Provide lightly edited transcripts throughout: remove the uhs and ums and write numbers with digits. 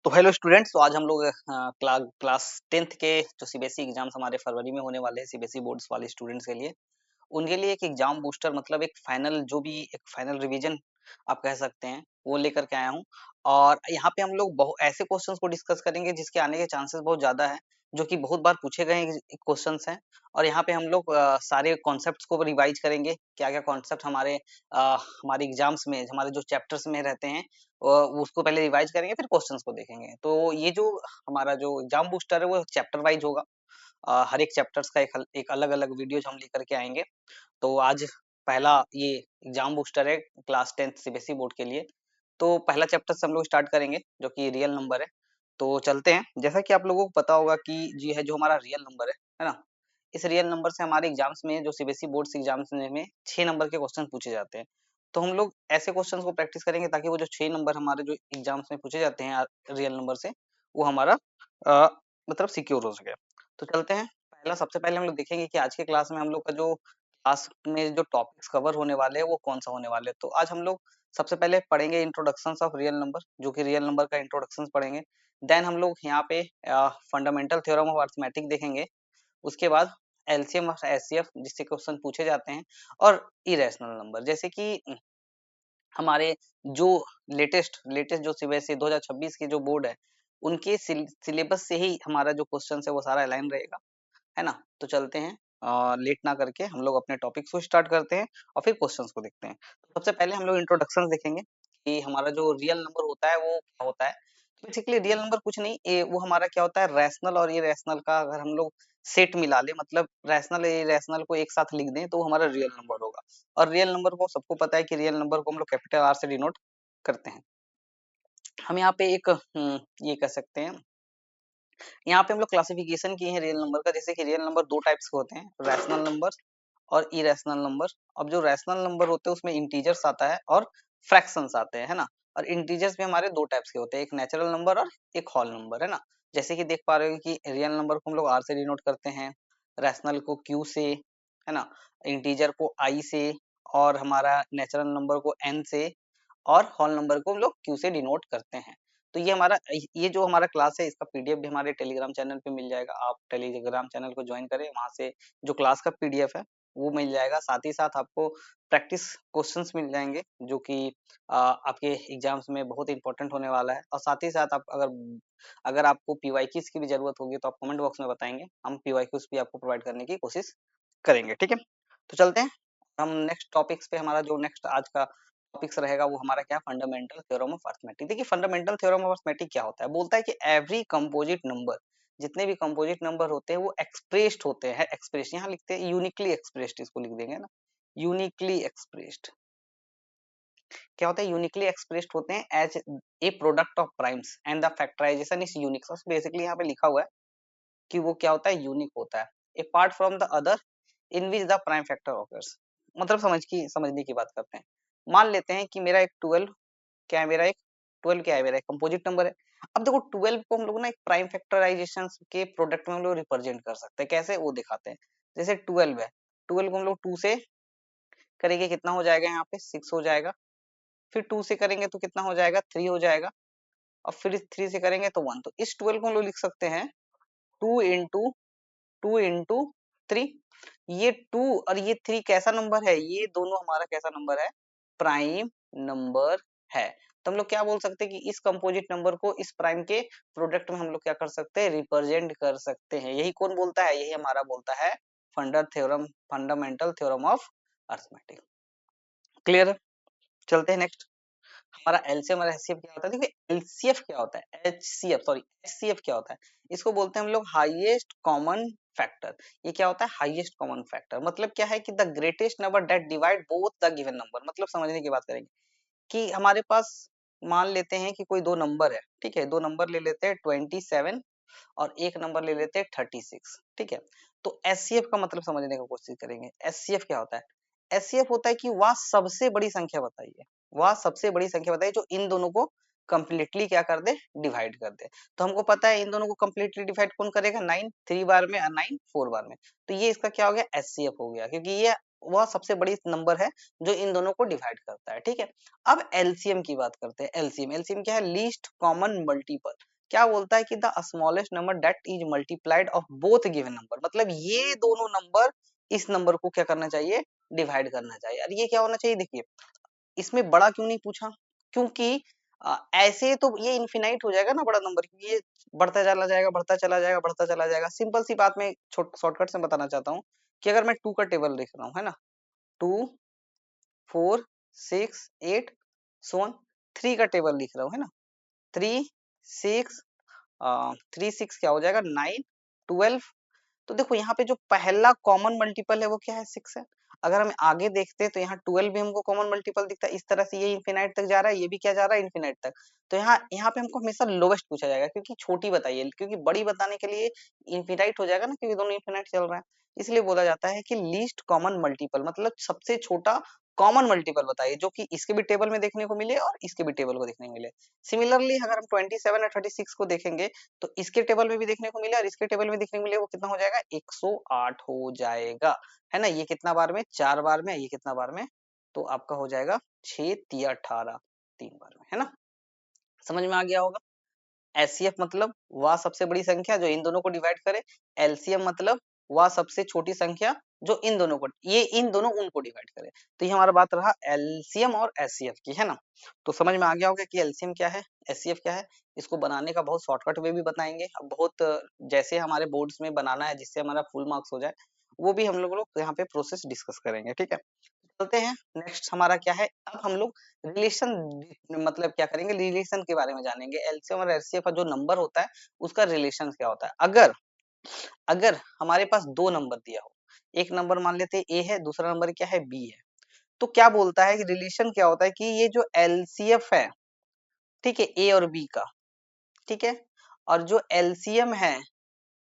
तो hello students, तो आज हम लोग क्लास 10th के जो सीबीएसई एग्जाम्स हमारे फरवरी में होने वाले हैं सीबीएसई बोर्ड्स वाले स्टूडेंट्स के लिए, उनके लिए एक एग्जाम बूस्टर मतलब एक फाइनल जो भी एक फाइनल रिवीजन आप कह सकते हैं वो लेकर के आया हूँ। और यहाँ पे हम लोग बहुत ऐसे क्वेश्चंस को डिस्कस करेंगे जिसके आने के चांसेस बहुत ज्यादा है, जो कि बहुत बार पूछे गए क्वेश्चंस हैं। और यहाँ पे हम लोग सारे कॉन्सेप्ट्स को रिवाइज करेंगे, क्या क्या कॉन्सेप्ट हमारे एग्जाम्स में हमारे जो चैप्टर्स में रहते हैं उसको पहले रिवाइज करेंगे, फिर क्वेश्चंस को देखेंगे। तो ये जो हमारा जो एग्जाम बूस्टर है वो चैप्टर वाइज होगा। हर एक चैप्टर्स का एक अलग अलग वीडियोज हम लेकर के आएंगे। तो आज पहला ये एग्जाम बूस्टर है क्लास 10th सीबीएसई बोर्ड के लिए। तो पहला चैप्टर से हम लोग स्टार्ट करेंगे जो कि रियल नंबर है। तो चलते हैं। जैसा कि आप लोगों को पता होगा कि जी है जो हमारा रियल नंबर है ना। इस रियल नंबर से हमारे एग्जाम्स में जो सीबीएसई बोर्ड एग्जाम्स में 6 नंबर के क्वेश्चन पूछे जाते हैं। तो हम लोग ऐसे क्वेश्चंस को प्रैक्टिस करेंगे ताकि वो जो 6 नंबर हमारे जो एग्जाम्स में पूछे जाते हैं रियल नंबर से, वो हमारा अ, मतलब सिक्योर हो सके। तो चलते हैं। पहला सबसे पहले हम लोग देखेंगे कि आज के क्लास में हम लोग का जो क्लास में जो टॉपिक्स कवर होने वाले हैं वो कौन सा होने वाले हैं। तो आज हम लोग सबसे पहले पढ़ेंगे इंट्रोडक्शंस ऑफ रियल नंबर, जो कि रियल नंबर का इंट्रोडक्शन पढ़ेंगे। देन हम लोग यहाँ पे फंडामेंटल थ्योरम ऑफ अरिथमेटिक देखेंगे। उसके बाद एलसीएम और एचसीएफ जिससे क्वेश्चन पूछे जाते हैं, और इरेशनल नंबर जैसे कि हमारे जो लेटेस्ट लेटेस्ट जो सीबीएसई 2026 के जो बोर्ड है उनके सिलेबस से ही हमारा जो क्वेश्चन है वो सारा अलाइन रहेगा, है ना। तो चलते हैं, लेट ना करके हम लोग अपने टॉपिक्स को स्टार्ट करते हैं और फिर क्वेश्चंस को देखते हैं। तो सबसे पहले हम लोग इंट्रोडक्शन देखेंगे कि हमारा जो रियल नंबर होता है वो क्या होता है। बेसिकली रियल नंबर कुछ नहीं, वो हमारा क्या होता है, रैशनल और इरेशनल का अगर हम लोग सेट मिला ले, मतलब रैशनल इरेशनल को एक साथ लिख दें तो हमारा रियल नंबर होगा। और रियल नंबर को सबको पता है कि रियल नंबर को हम लोग कैपिटल आर से डिनोट करते हैं। हम यहाँ पे एक ये कह सकते हैं, यहाँ पे हम लोग क्लासिफिकेशन किए हैं रियल नंबर का। जैसे कि रियल नंबर दो टाइप्स के होते हैं, रैशनल नंबर और इरेशनल नंबर। अब जो रैशनल नंबर होते हैं उसमें इंटीजर्स आता है और फ्रैक्शंस आते हैं, है ना। और इंटीजर्स भी हमारे दो टाइप्स के होते हैं, एक नेचुरल नंबर और एक होल नंबर, है ना। जैसे कि देख पा रहे हो कि रियल नंबर को हम लोग आर से डिनोट करते हैं, रैशनल को क्यू से, है ना, इंटीजर को आई से, और हमारा नेचुरल नंबर को एन से, और होल नंबर को हम लोग क्यू से डिनोट करते हैं। तो ये जो हमारा क्लास है इसका पीडीएफ भी हमारे टेलीग्राम चैनल पे मिल जाएगा। आप टेलीग्राम चैनल को ज्वाइन करें, वहां से जो क्लास का पीडीएफ है वो मिल जाएगा। साथ ही साथ आपको प्रैक्टिस क्वेश्चंस मिल जाएंगे जो कि आपके एग्जाम्स में बहुत इंपॉर्टेंट होने वाला है। और साथ ही साथ आप अगर अगर आपको पीवाईक्यूज की भी जरूरत होगी तो आप कमेंट बॉक्स में बताएंगे, हम पीवाईक्यूज भी आपको प्रोवाइड करने की कोशिश करेंगे, ठीक है। तो चलते हैं हम नेक्स्ट टॉपिक्स पे। हमारा जो नेक्स्ट आज का टॉपिक्स रहेगा वो हमारा क्या, फंडामेंटल थ्योरम ऑफ अरिथमेटिक। देखिए फंडामेंटल थ्योरम ऑफ अरिथमेटिक क्या होता है, बोलता है कि एवरी कंपोजिट नंबर, जितने भी कंपोजिट नंबर होते हैं वो एक्सप्रेस्ड होते हैं, एक्सप्रेस यहाँ लिखते हैं यूनिकली एक्सप्रेस्ड, इसको लिख देंगे ना, यूनिकली एक्सप्रेस्ड। क्या होता है, यूनिकली एक्सप्रेस्ड होते हैं as a product of primes and the factorization is unique. Basically यहाँ पे लिखा हुआ है कि वो क्या होता है, यूनिक होता है, apart from the other in which the prime factor occurs. मतलब समझने की बात करते हैं। मान लेते हैं कि मेरा एक 12 क्या है, मेरा एक 12 क्या है, मेरा एक कंपोजिट नंबर है। अब देखो 12 को हम लोग ना एक प्राइम फैक्टराइजेशन के प्रोडक्ट में हम लोग रिप्रेजेंट कर सकते हैं। कैसे, वो दिखाते हैं। जैसे 12 है, 12 को हम लोग 2 से करेंगे कितना हो जाएगा, यहाँ पे 6 हो जाएगा। फिर 2 से करेंगे तो कितना हो जाएगा, 3 हो जाएगा। और फिर 3 से करेंगे तो 1। तो इस 12 को हम लोग लिख सकते हैं 2 इंटू 3। ये 2 और ये 3 कैसा नंबर है, ये दोनों हमारा कैसा नंबर है, प्राइम नंबर है। तो हम लोग क्या बोल सकते हैं कि इस कंपोजिट नंबर को इस प्राइम के प्रोडक्ट में हम लोग क्या कर सकते हैं, रिप्रेजेंट कर सकते हैं। यही कौन बोलता है, यही हमारा बोलता है fundamental theorem of arithmetic. Clear है। चलते हैं नेक्स्ट। हमारा एलसीएम और एचसीएफ क्या होता है। देखिए एलसीएफ क्या होता है, एचसीएफ सॉरी एचसीएफ क्या होता है, इसको बोलते हैं हम लोग हाईएस्ट कॉमन फैक्टर। ये क्या होता है, हाईएस्ट कॉमन फैक्टर मतलब क्या है कि the greatest number that divide both the given number. मतलब समझने की बात करेंगे कि हमारे पास मान लेते हैं कि कोई दो नंबर है, ठीक है, दो नंबर ले लेते हैं 27 और एक नंबर ले लेते हैं 36, ठीक है। तो एचसीएफ का मतलब समझने की कोशिश करेंगे। एचसीएफ क्या होता है, एचसीएफ होता है कि वह सबसे बड़ी संख्या बताइए, वह सबसे बड़ी संख्या बताइए जो इन दोनों को कंप्लीटली क्या कर दे, डिवाइड कर दे। तो हमको पता है इन दोनों को कंप्लीटली डिवाइड कौन करेगा, 9 3 बार में और 9 4 बार में। तो ये इसका क्या हो गया, एचसीएफ हो गया, क्योंकि ये वह सबसे बड़ी नंबर है जो इन दोनों को डिवाइड करता है, ठीक है। अब एलसीएम की बात करते हैं। एलसीएम क्या है, लीस्ट कॉमन मल्टीपल। क्या बोलता है कि the smallest number that is multiplied of both given number, मतलब ये दोनों नंबर इस नंबर को क्या करना चाहिए, डिवाइड करना चाहिए। और ये क्या होना चाहिए, देखिए इसमें बड़ा क्यों नहीं पूछा, क्योंकि ऐसे तो ये इनफिनाइट हो जाएगा ना बड़ा नंबर, क्योंकि ये बढ़ता चला जाएगा, बढ़ता चला जाएगा, बढ़ता चला जाएगा। सिंपल सी बात मैं शॉर्टकट से बताना चाहता हूँ कि अगर मैं 2 का टेबल लिख रहा हूँ, है ना, 2 4 6 8 सोन 3 का टेबल लिख रहा हूँ, है ना, 3 6 3 6 क्या हो जाएगा, 9 12। तो देखो यहाँ पे जो पहला कॉमन मल्टीपल है वो क्या है, 6 है। अगर हम आगे देखते हैं तो यहाँ 12 भी हमको कॉमन मल्टीपल दिखता है। इस तरह से ये इनफिनाइट तक जा रहा है, ये भी क्या जा रहा है, इनफिनाइट तक। तो यहाँ यहाँ पे हमको हमेशा लोवेस्ट पूछा जाएगा, क्योंकि छोटी बताइए, क्योंकि बड़ी बताने के लिए इनफिनाइट हो जाएगा ना, क्योंकि दोनों इनफिनाइट चल रहा है। इसलिए बोला जाता है कि लीस्ट कॉमन मल्टीपल, मतलब सबसे छोटा कॉमन मल्टीपल बताइए जो कि इसके भी टेबल में देखने को मिले और इसके भी टेबल को देखने को मिले। सिमिलरली अगर हम 27 और 36 को देखेंगे तो इसके टेबल में भी देखने को मिले और इसके टेबल में देखने को मिले, वो कितना हो जाएगा, 108 हो जाएगा, है ना। ये कितना बार में, 4 बार में, ये कितना बार में, तो आपका हो जाएगा 6 तिया 18, 3 बार में, है ना। समझ में आ गया होगा। एचसीएफ मतलब वह सबसे बड़ी संख्या जो इन दोनों को डिवाइड करे, एलसीएम मतलब वह सबसे छोटी संख्या जो इन दोनों को, ये इन दोनों उनको डिवाइड करे। तो ये हमारा बात रहा एलसीएम और एचसीएफ की, है ना। तो समझ में आ गया होगा कि एलसीएम क्या है, एचसीएफ क्या है। इसको बनाने का बहुत शॉर्टकट वे भी बताएंगे, अब बहुत जैसे हमारे बोर्ड्स में बनाना है जिससे हमारा फुल मार्क्स हो जाए, वो भी हम लोग यहाँ पे प्रोसेस डिस्कस करेंगे, ठीक है। चलते हैं नेक्स्ट, हमारा क्या है, अब हम लोग रिलेशन, मतलब क्या करेंगे, रिलेशन के बारे में जानेंगे। एलसीएम और एचसीएफ का जो नंबर होता है उसका रिलेशन क्या होता है। अगर अगर हमारे पास दो नंबर दिया हो, एक नंबर मान लेते हैं ए है, दूसरा नंबर क्या है, बी है, तो क्या बोलता है कि रिलेशन क्या होता है कि ये जो एलसीएफ है, ठीक है, ए और बी का, ठीक है, और जो एलसीएम है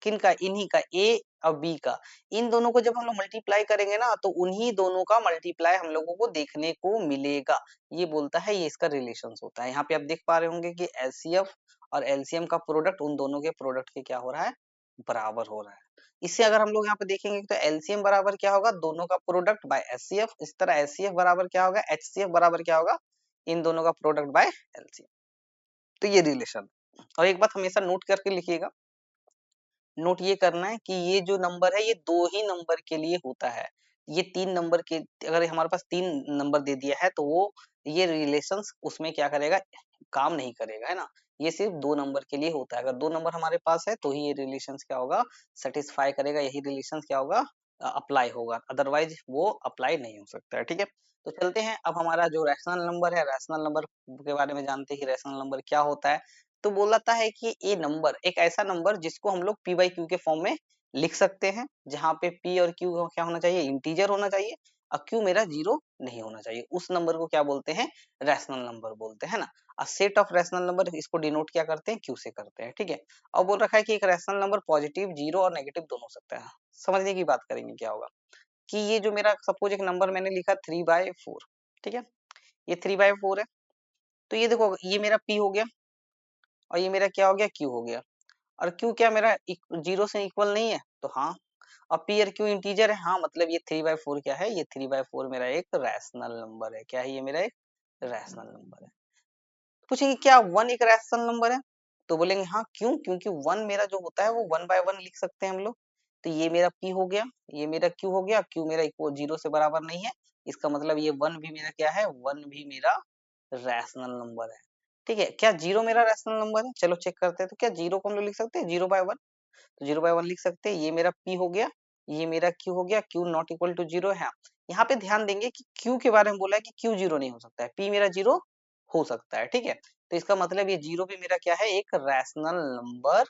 किनका, इन्हीं का, ए और बी का, इन दोनों को जब हम लोग मल्टीप्लाई करेंगे ना तो उन्हीं दोनों का मल्टीप्लाई हम लोगों को देखने को मिलेगा। ये बोलता है, ये इसका रिलेशंस होता है। यहाँ पे आप देख पा रहे होंगे कि एचसीएफ और एलसीएम का प्रोडक्ट उन दोनों के प्रोडक्ट के क्या हो रहा है, बराबर हो रहा है। इससे अगर हम लोग यहाँ पे देखेंगे तो एलसीएम बराबर क्या होगा, दोनों का प्रोडक्ट बाय एचसीएफ। इस तरह एचसीएफ बराबर क्या होगा, एचसीएफ बराबर क्या होगा, इन दोनों का प्रोडक्ट बाय एलसीएम। तो ये रिलेशन। और एक बात हमेशा नोट करके लिखिएगा, नोट ये करना है कि ये जो नंबर है ये दो ही नंबर के लिए होता है। ये तीन नंबर के, अगर हमारे पास तीन नंबर दे दिया है तो वो ये रिलेशंस उसमें क्या करेगा, काम नहीं करेगा, है ना। ये सिर्फ दो नंबर के लिए होता है। अगर दो नंबर हमारे पास है तो ही ये रिलेशंस क्या होगा, सेटिस्फाई करेगा, यही रिलेशंस क्या होगा, अप्लाई होगा, अदरवाइज वो अप्लाई नहीं हो सकता है, ठीक है। तो चलते हैं, अब हमारा जो रैशनल नंबर है, रैशनल नंबर के बारे में जानते हैं कि रैशनल नंबर क्या होता है। तो बोलाता है कि ये नंबर एक ऐसा नंबर जिसको हम लोग पी बाई क्यू के फॉर्म में लिख सकते हैं, जहां पे पी और क्यू क्या होना चाहिए, इंटीजर होना चाहिए, और क्यू मेरा जीरो नहीं होना चाहिए। उस नंबर को क्या बोलते हैं, रैशनल नंबर बोलते हैं ना। A set of rational number, इसको डिनोट क्या करते हैं, क्यू से करते हैं, ठीक है। और बोल रखा है कि एक रैशनल नंबर पॉजिटिव, जीरो और नेगेटिव दोनों हो सकता है। समझने की बात करेंगे क्या होगा कि ये जो मेरा सपोज एक नंबर मैंने लिखा 3/4, ठीक है, ये 3/4 है। तो ये देखो, ये मेरा पी हो गया और ये मेरा क्या हो गया, क्यू हो गया। और क्यू क्या मेरा जीरो से इक्वल नहीं है, तो हाँ। अब पी और क्यू इंटीजर है, हाँ, मतलब ये 3/4 क्या है, ये 3/4 मेरा एक रैशनल नंबर है। क्या है, ये मेरा एक रैशनल नंबर है। पूछेंगे क्या वन एक रैशनल नंबर है, तो बोलेंगे हाँ, क्यों, क्योंकि वन मेरा जो होता है वो 1/1 लिख सकते हैं हम लोग। तो ये मेरा पी हो गया, ये मेरा क्यू हो गया, क्यू मेरा इक्वल जीरो से बराबर नहीं है, इसका मतलब ये वन भी मेरा क्या है, वन भी मेरा रैशनल नंबर है, ठीक है। क्या जीरो मेरा रैशनल नंबर है, चलो चेक करते हैं। तो क्या जीरो को हम लोग लिख सकते हैं 0/1, तो 0/1 लिख सकते हैं। ये मेरा पी हो गया, ये मेरा क्यू हो गया, q not equal to zero है। यहाँ पे ध्यान देंगे कि क्यू के बारे में बोला है कि क्यू जीरो नहीं हो सकता है, पी मेरा जीरो हो सकता है, ठीक है। तो इसका मतलब ये जीरो भी मेरा क्या है, एक रैशनल नंबर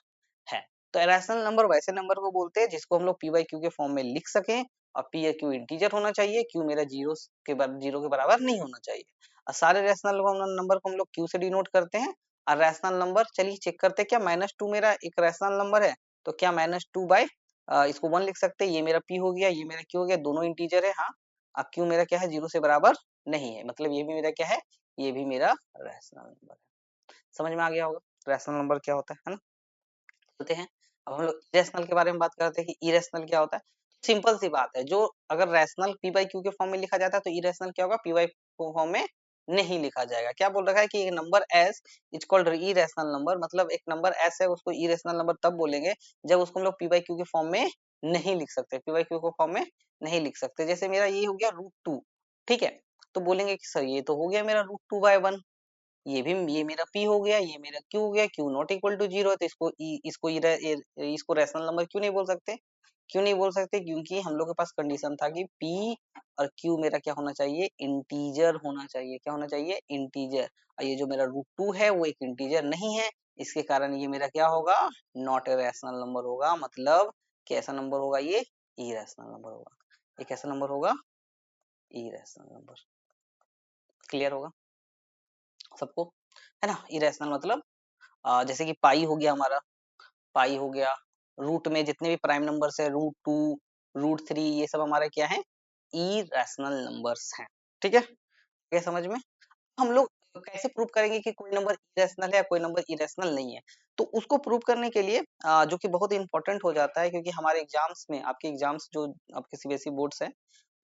है। तो रैशनल नंबर वैसे नंबर को बोलते हैं जिसको हम लोग पी बाई क्यू के फॉर्म में लिख सकें, और पी या क्यू इंटीजर होना चाहिए, क्यू मेरा जीरो के बराबर नहीं होना चाहिए। और सारे रैशनल नंबर को हम लोग क्यू से डिनोट करते हैं। और रैशनल नंबर चलिए चेक करते हैं, क्या -2 मेरा एक रैशनल नंबर है, तो क्या -2 इसको 1 लिख सकते हैं। ये मेरा पी हो गया, ये मेरा क्यू हो गया, दोनों इंटीजर है, हाँ। क्यू मेरा क्या है, जीरो से बराबर नहीं है, मतलब ये भी मेरा क्या है, ये भी मेरा रैशनल नंबर है। समझ में आ गया होगा रैशनल नंबर क्या होता है ना। चलते हैं, अब हम लोग इरेशनल के बारे में बात करते हैं कि इरेशनल क्या होता है। सिंपल सी बात है, जो अगर रैशनल पी बाई क्यू के फॉर्म में लिखा जाता है तो इरेशनल क्या होगा, पी बाई क्यू फॉर्म में नहीं लिखा जाएगा। क्या बोल रखा है कि एक number S is called irrational number, मतलब एक नंबर एस है उसको इरेशनल नंबर तब बोलेंगे जब उसको हम लोग पी बाई क्यू के फॉर्म में नहीं लिख सकते, पी बाई क्यू के फॉर्म में नहीं लिख सकते। जैसे मेरा ये हो गया √2, ठीक है, तो बोलेंगे कि सर ये तो हो गया मेरा √2/1, ये मेरा p हो गया, ये मेरा q हो गया, q नॉट इक्वल टू 0 है, तो इसको रैशनल नंबर क्यों नहीं बोल सकते? क्यों नहीं बोल सकते? क्योंकि हम लोग के पास कंडीशन था कि p और q मेरा क्या होना चाहिए? इंटीजर होना चाहिए। क्या होना चाहिए? इंटीजर। और ये जो मेरा √2 है वो एक इंटीजर नहीं है, इसके कारण ये मेरा क्या होगा? नॉट ए रैशनल नंबर होगा, मतलब कैसा नंबर होगा? ये इरेशनल नंबर होगा। ये कैसा नंबर होगा? Irrational number. क्लियर होगा सबको, है ना? इरेशनल मतलब जैसे कि पाई हो गया हमारा, पाई हो गया, रूट में जितने भी प्राइम नंबर्स है, √2, √3, ये सब हमारे क्या है? इरेशनल नंबर्स हैं। ठीक है, क्या समझ में? हम लोग कैसे प्रूव करेंगे कि कोई नंबर इरेशनल है या कोई नंबर इरेशनल नहीं है? तो उसको प्रूव करने के लिए जो कि बहुत इंपॉर्टेंट हो जाता है, क्योंकि हमारे एग्जाम्स में, आपके एग्जाम्स जो आपके सीबीएसई बोर्ड्स है,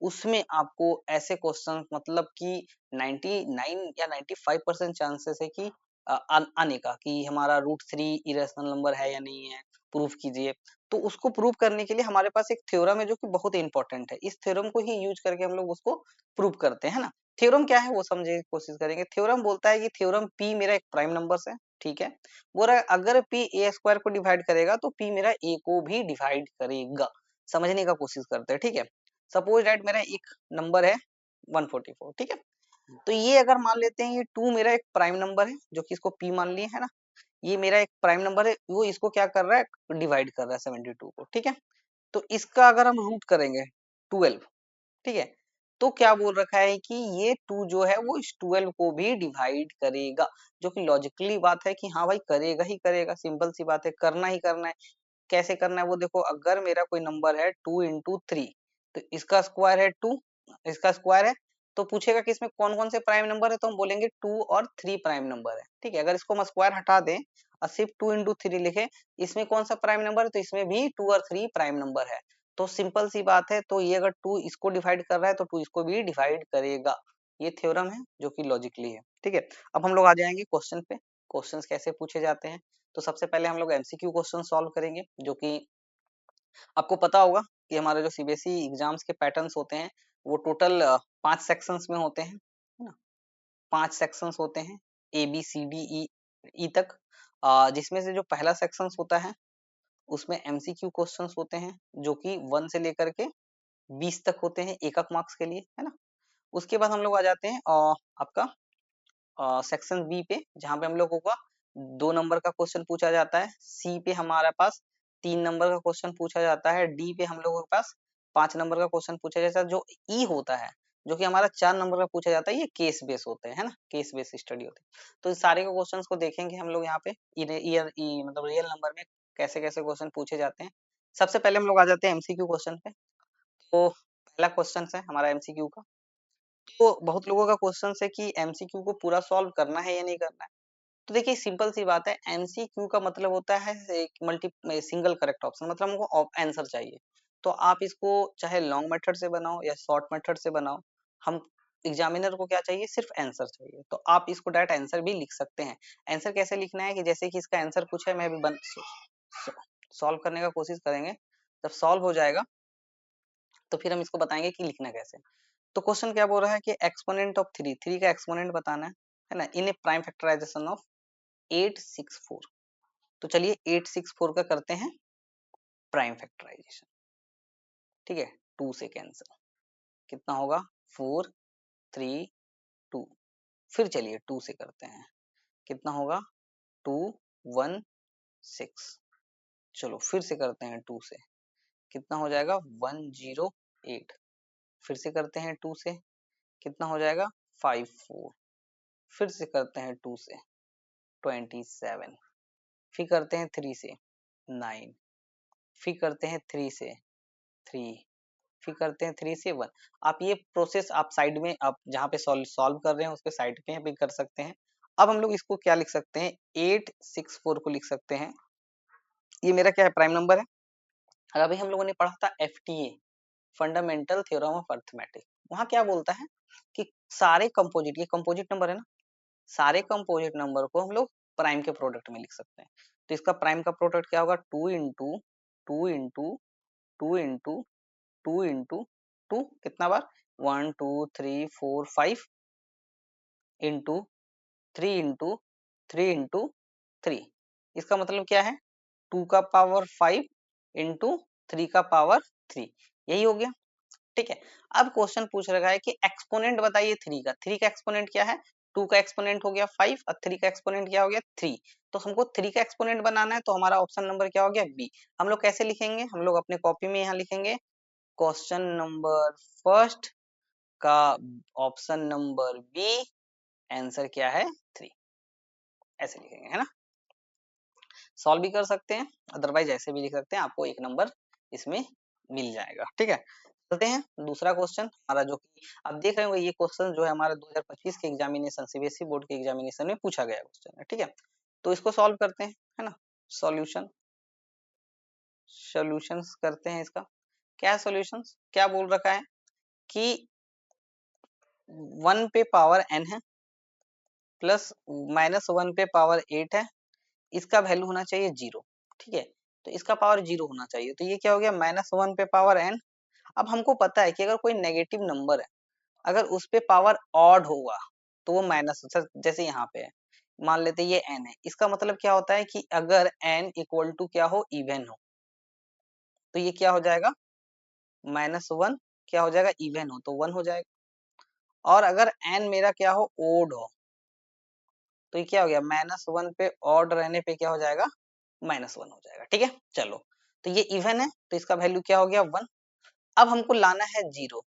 उसमें आपको ऐसे क्वेश्चन मतलब कि 99 या 95% चांसेस है कि आने का, कि हमारा √3 इरेशनल नंबर है या नहीं है, प्रूफ कीजिए। तो उसको प्रूव करने के लिए हमारे पास एक थ्योरम है जो कि बहुत इंपॉर्टेंट है। इस थ्योरम को ही यूज करके हम लोग उसको प्रूव करते हैं ना। थ्योरम क्या है वो समझने की कोशिश करेंगे। थ्योरम बोलता है कि थ्योरम p मेरा एक प्राइम नंबर है, ठीक है, बोल रहा है अगर p a² को डिवाइड करेगा तो p मेरा a को भी डिवाइड करेगा। समझने का कोशिश करते हैं, ठीक है। सपोज दैट मेरा एक नंबर है 144, ठीक है, तो ये अगर मान लेते हैं ये 2 मेरा एक प्राइम नंबर है जो कि इसको p मान लिए है ना, ये मेरा एक प्राइम नंबर है, वो इसको क्या कर रहा है? डिवाइड कर रहा है 72 को, ठीक है। तो इसका अगर हम रूट करेंगे 12, ठीक है, तो क्या बोल रखा है कि ये 2 जो है वो इस 12 को भी डिवाइड करेगा, जो कि लॉजिकली बात है कि हाँ भाई करेगा ही करेगा, सिंपल सी बात है, करना ही करना है। कैसे करना है वो देखो, अगर मेरा कोई नंबर है 2 × 3, तो इसका स्क्वायर है 2, इसका स्क्वायर है, तो पूछेगा कि इसमें कौन कौन से प्राइम नंबर है, तो हम बोलेंगे 2 और 3 प्राइम नंबर है, ठीक है। अगर इसको हम स्क्वायर हटा दें और सिर्फ 2 × 3 लिखे, इसमें कौन सा प्राइम नंबर है, तो इसमें भी 2 और 3 प्राइम नंबर है। तो सिंपल सी बात है, तो ये अगर 2 इसको डिवाइड कर रहा है तो 2 इसको भी डिवाइड करेगा। ये थ्योरम है जो कि लॉजिकली है, ठीक है। अब हम लोग आ जाएंगे क्वेश्चन पे। क्वेश्चंस कैसे पूछे जाते हैं? तो सबसे पहले हम लोग एमसीक्यू क्वेश्चन सॉल्व करेंगे, जो कि आपको पता होगा कि हमारे जो सीबीएसई एग्जाम्स के पैटर्न्स होते हैं वो टोटल 5 सेक्शंस में होते हैं, है ना। 5 सेक्शंस होते हैं, A B C D E ई तक, जिसमें से जो पहला सेक्शंस होता है उसमें एमसीक्यू क्वेश्चंस होते हैं, जो कि 1 से लेकर के 20 तक होते हैं, एक मार्क्स के लिए, है ना। उसके बाद हम लोग आ जाते हैं आपका सेक्शन बी पे, जहाँ पे हम लोगों का 2 नंबर का क्वेश्चन पूछा जाता है, सी पे हमारे पास 3 नंबर का क्वेश्चन पूछा जाता है, डी पे हम लोगों के पास 5 नंबर का क्वेश्चन पूछा जाता है, जो ई होता है जो कि हमारा 4 नंबर का पूछा जाता है। ये केस बेस होते हैं, है ना, केस बेस स्टडी होते हैं। तो इस सारे के क्वेश्चंस को देखेंगे हम लोग यहाँ पे, मतलब रियल नंबर में कैसे कैसे क्वेश्चन पूछे जाते हैं। सबसे पहले हम लोग आ जाते हैं एमसीक्यू क्वेश्चन पे। तो पहला क्वेश्चन है हमारा एमसीक्यू का। तो बहुत लोगों का क्वेश्चन है कि एमसीक्यू को पूरा सॉल्व करना है या नहीं करना है। तो देखिए सिंपल सी बात है, एमसीक्यू का मतलब होता है एक सिंगल करेक्ट ऑप्शन, मतलब हमको आंसर चाहिए। तो आप इसको चाहे लॉन्ग मेथड से बनाओ या शॉर्ट मेथड से बनाओ, हम एग्जामिनर को क्या चाहिए? सिर्फ आंसर चाहिए। तो आप इसको डायरेक्ट आंसर भी लिख सकते हैं। आंसर कैसे लिखना है कि जैसे कि इसका आंसर कुछ है, मैं अभी सॉल्व करने का कोशिश करेंगे। जब सॉल्व हो जाएगा तो फिर हम इसको बताएंगे कि लिखना कैसे। तो क्वेश्चन क्या बोल रहा है कि एक्सपोनेंट ऑफ 3, 3 का एक्सपोनेंट बताना है ना, इन ए प्राइम फैक्टराइजेशन ऑफ 864। तो चलिए 864 का करते हैं प्राइम फैक्टराइजेशन, ठीक है। 2 से कैंसिल, कितना होगा? 4 3 2। फिर चलिए 2 से करते हैं, कितना होगा? 2 1 6। चलो फिर से करते हैं 2 से, कितना हो जाएगा? 108। फिर से करते हैं 2 से, कितना हो जाएगा? 54। फिर से करते हैं 2 से, 27। फिर करते हैं 3 से, 9। फिर करते हैं 3 से, 3। फिर करते हैं 3 से 1। आप ये प्रोसेस आप साइड में, आप जहाँ पे सॉल्व कर रहे हैं उसके साइड पे भी कर सकते हैं। अब हम लोग इसको क्या लिख सकते हैं? 864 को लिख सकते हैं। ये मेरा क्या है? प्राइम नंबर है। और अभी हम लोगों ने पढ़ा था FTA, fundamental theorem of arithmetic. वहां क्या बोलता है कि सारे कंपोजिट, ये कंपोजिट नंबर है ना, सारे कंपोजिट नंबर को हम लोग प्राइम के प्रोडक्ट में लिख सकते हैं। तो इसका प्राइम का प्रोडक्ट क्या होगा, 2 इंटू 2 इंटू 2 इंटू 2, कितना बार, 1 2 3 4 5 इंटू 3 इंटू 3 इंटू 3। इसका मतलब क्या है, 2 का पावर 5 इंटू 3 का पावर 3, यही हो गया। ठीक है, अब क्वेश्चन पूछ रखा है कि एक्सपोनेंट बताइए 3 का एक्सपोनेंट क्या है, 2 का एक्सपोनेंट हो गया 5 और 3 का एक्सपोनेंट क्या हो गया 3। तो हमको 3 का एक्सपोनेंट बनाना है, तो हमारा ऑप्शन नंबर क्या हो गया, बी। हम लोग कैसे लिखेंगे, हम लोग अपने कॉपी में यहाँ लिखेंगे क्वेश्चन नंबर फर्स्ट का ऑप्शन नंबर बी, आंसर क्या है 3, ऐसे लिखेंगे, है ना। सॉल्व भी कर सकते हैं, अदरवाइज ऐसे भी लिख सकते हैं, आपको 1 नंबर इसमें मिल जाएगा। ठीक है, चलते हैं दूसरा क्वेश्चन हमारा, जो कि आप देख रहे होंगे ये क्वेश्चन जो है हमारे 2025 के एग्जामिनेशन, सीबीएसई बोर्ड के एग्जामिनेशन में पूछा गया क्वेश्चन है। ठीक है, तो इसको सॉल्व करते हैं, है ना। सॉल्यूशन, सॉल्यूशंस करते हैं इसका। क्या सॉल्यूशंस, क्या बोल रखा है कि 1 पे पावर n है, प्लस -1 पे पावर 8 है, इसका वैल्यू होना चाहिए 0। ठीक है, तो इसका पावर 0 होना चाहिए, तो ये क्या हो गया, -1 पे पावर n। अब हमको पता है कि अगर कोई नेगेटिव नंबर है, अगर उस पे पावर ऑड होगा तो वो माइनस, जैसे यहाँ पे है, मान लेते ये n है, इसका मतलब क्या होता है कि अगर n इक्वल टू क्या हो, इवन हो, तो ये क्या हो जाएगा, -1 क्या हो जाएगा, इवन हो तो 1 हो जाएगा। और अगर n मेरा क्या हो, ओड हो, तो ये क्या हो गया, -1 पे ऑड रहने पे क्या हो जाएगा, -1 हो जाएगा। ठीक है, चलो, तो ये इवन है तो इसका वैल्यू क्या हो गया, 1। अब हमको लाना है 0,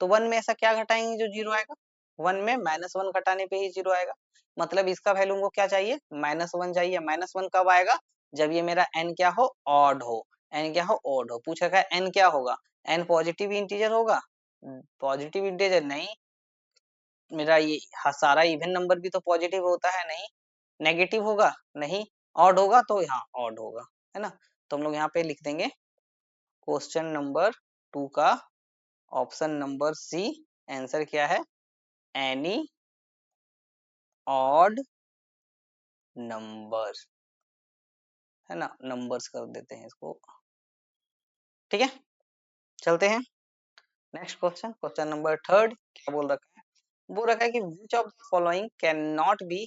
तो 1 में ऐसा क्या घटाएंगे जो 0 आएगा, 1 में -1 घटाने पे ही 0 आएगा, मतलब इसका वैल्यू हमको क्या चाहिए, -1 चाहिए। -1 कब आएगा, जब ये मेरा n क्या हो, ऑड हो, n क्या हो, ऑड हो। पूछ रखा है n क्या होगा, n पॉजिटिव इंटीजर होगा, पॉजिटिव इंटीजर नहीं, मेरा ये सारा इवन नंबर भी तो पॉजिटिव होता है, नहीं, नेगेटिव होगा, नहीं, ऑड होगा तो यहाँ ऑड होगा, है ना। तो हम लोग यहाँ पे लिख देंगे क्वेश्चन नंबर 2 का ऑप्शन नंबर सी, आंसर क्या है, एनी ऑड नंबर, है ना, नंबर्स कर देते हैं इसको। ठीक है, चलते हैं next question, question number third. क्या बोल रखा है, बोल रखा है कि which of the following can not be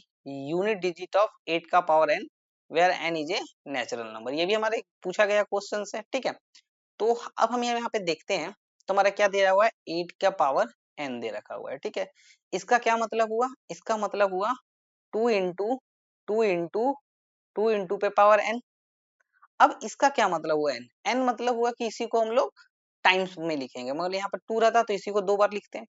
unit digit of 8 का power n where n is a natural number. ये भी हमारे पूछा गया क्वेश्चन है। ठीक है, तो अब हम यहाँ पे देखते हैं, तो हमारा क्या दिया हुआ है, 8 का पावर n दे रखा हुआ है। ठीक है, इसका क्या मतलब हुआ, इसका मतलब हुआ 2 इंटू 2 इंटू पे पावर n। अब इसका क्या मतलब हुआ, n, n मतलब हुआ कि इसी को हम लोग टाइम्स में लिखेंगे, मतलब यहाँ पर 2 रहता तो इसी को 2 बार लिखते हैं,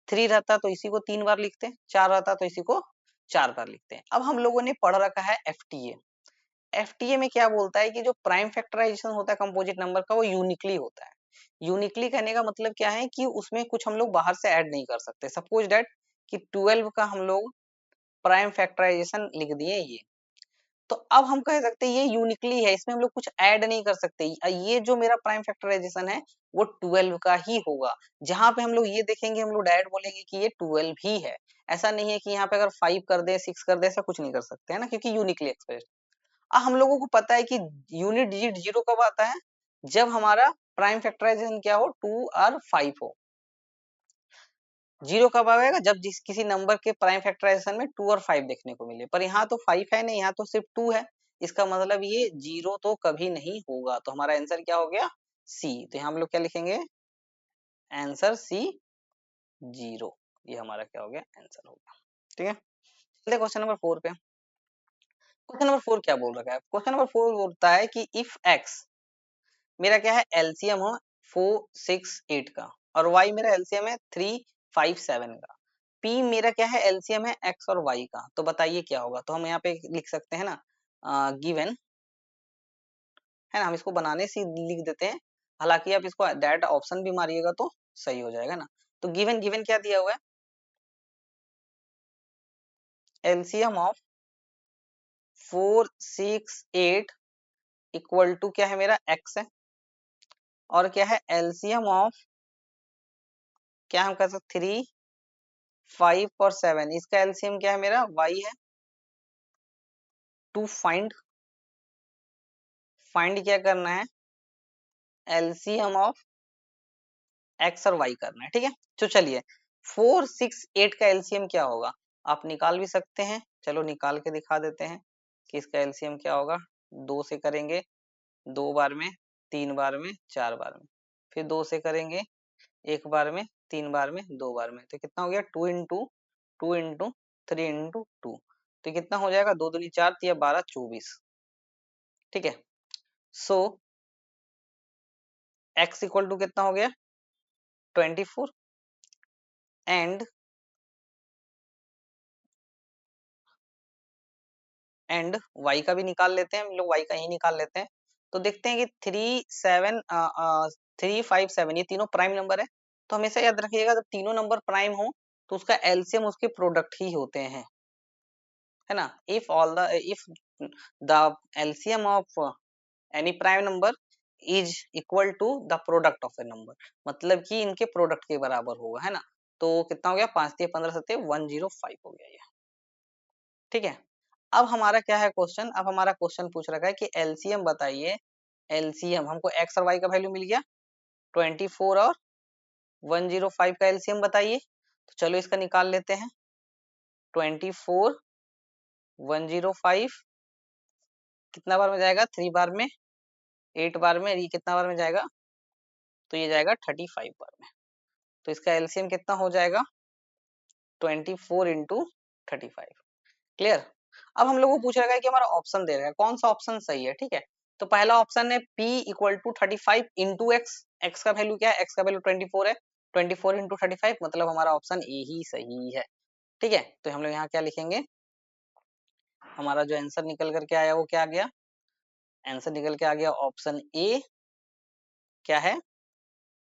3 रहता तो इसी को 3 बार लिखते हैं, 4 रहता तो इसी को 4 बार लिखते हैं। अब हम लोगों ने पढ़ रखा है एफटीए। एफटीए में क्या बोलता है कि जो प्राइम फैक्टराइजेशन होता है कंपोजिट नंबर का, वो यूनिकली होता है। यूनिकली कहने का मतलब क्या है कि उसमें कुछ हम लोग बाहर से ऐड नहीं कर सकते। सपोज दैट कि 12 का हम लोग प्राइम फैक्टराइजेशन लिख दिए ये, तो अब हम कह सकते हैं ये यूनिकली है, इसमें हम लोग कुछ ऐड नहीं कर सकते। ये जो मेरा प्राइम फैक्टराइजेशन है वो 12 का ही होगा। जहां पे हम लोग ये देखेंगे, हम लोग डायरेक्ट बोलेंगे कि ये 12 ही है। ऐसा नहीं है कि यहाँ पे अगर 5 कर दे, 6 कर दे, ऐसा कुछ नहीं कर सकते, है ना, क्योंकि यूनिकली एक्सप्रेस। हम लोगों को पता है कि यूनिट डिजिट 0 कब आता है, जब हमारा प्राइम फैक्टराइजेशन क्या हो, 2 और 5 हो। 0 कब आएगा, जब जिस किसी नंबर के प्राइम फैक्टराइजेशन में 2 और 5 देखने को मिले, पर यहाँ तो 5 है नहीं, यहाँ तो सिर्फ 2 है। इसका मतलब ये 0 तो कभी नहीं होगा, तो हमारा आंसर क्या हो गया, सी। तो यहाँ हम लोग क्या लिखेंगे, आंसर सी 0, ये हमारा क्या हो गया, आंसर हो गया। ठीक है, चलिए क्वेश्चन नंबर 4 पे। क्वेश्चन नंबर 4 क्या बोल रखा है, क्वेश्चन नंबर 4 बोलता है कि इफ एक्स मेरा क्या है, एलसीएम हो 4 6 8 का, और y मेरा एलसीएम है 3 5 7 का, p मेरा क्या है, एलसीएम है x और y का, तो बताइए क्या होगा। तो हम यहाँ पे लिख सकते हैं ना, गिवन, है ना, हम इसको बनाने से लिख देते हैं, हालांकि आप इसको डायरेक्ट ऑप्शन भी मारिएगा तो सही हो जाएगा ना। तो गिवन, गिवन क्या दिया हुआ है, एलसीएम ऑफ 4 6 8 इक्वल टू क्या है, मेरा x है, और क्या है, एलसीएम ऑफ क्या हम कर सकते, 3 5 और 7, इसका एलसीएम क्या है मेरा y है। टू फाइंड क्या करना है, एलसीएम ऑफ x और y करना है, ठीक है। तो चलिए 4 6 8 का एलसीएम क्या होगा, आप निकाल भी सकते हैं, चलो निकाल के दिखा देते हैं कि इसका एलसीएम क्या होगा। 2 से करेंगे 2 बार में, 3 बार में, 4 बार में, फिर 2 से करेंगे 1 बार में, 3 बार में, 2 बार में, तो कितना हो गया 2 इंटू 3 इंटू 2, तो कितना हो जाएगा 2 दूनी 4 या 12 24, ठीक है। सो x इक्वल टू कितना हो गया 24 एंड y का भी निकाल लेते हैं हम लोग, y का ही निकाल लेते हैं। तो देखते हैं कि 3 5 7 ये तीनों प्राइम नंबर है, तो हमेशा याद रखिएगा जब तीनों नंबर प्राइम हो तो उसका एलसीएम उसके प्रोडक्ट ही होते हैं, है ना। If the LCM of any prime number is equal to the product of a number, मतलब कि इनके प्रोडक्ट के बराबर होगा, है ना। तो कितना हो गया 5 3 15 7 105 हो गया ये, ठीक है। अब हमारा क्या है क्वेश्चन, अब हमारा क्वेश्चन पूछ रखा है कि एलसीएम बताइए, एलसीएम हमको एक्स और वाई का वैल्यू मिल गया 24 और 105 का एलसीएम बताइए, तो चलो इसका निकाल लेते हैं। 24 105 कितना बार में जाएगा, 3 बार में, 8 बार में, ये कितना बार में जाएगा, तो ये जाएगा 35 बार में, तो इसका एलसीएम कितना हो जाएगा 24 इंटू 35। क्लियर। अब हम लोग को पूछ रखा है कि हमारा ऑप्शन दे रहा है, कौन सा ऑप्शन सही है, ठीक है। तो पहला ऑप्शन है p equal to 35 into x, x का वैल्यू क्या है, एक्स का वैल्यू 24 है, 24 इंटू 35, मतलब हमारा ऑप्शन ए ही सही है, ठीक है। तो हम लोग यहाँ क्या लिखेंगे, हमारा जो आंसर निकल करके आया वो क्या आ गया, आंसर निकल के आ गया ऑप्शन ए, क्या है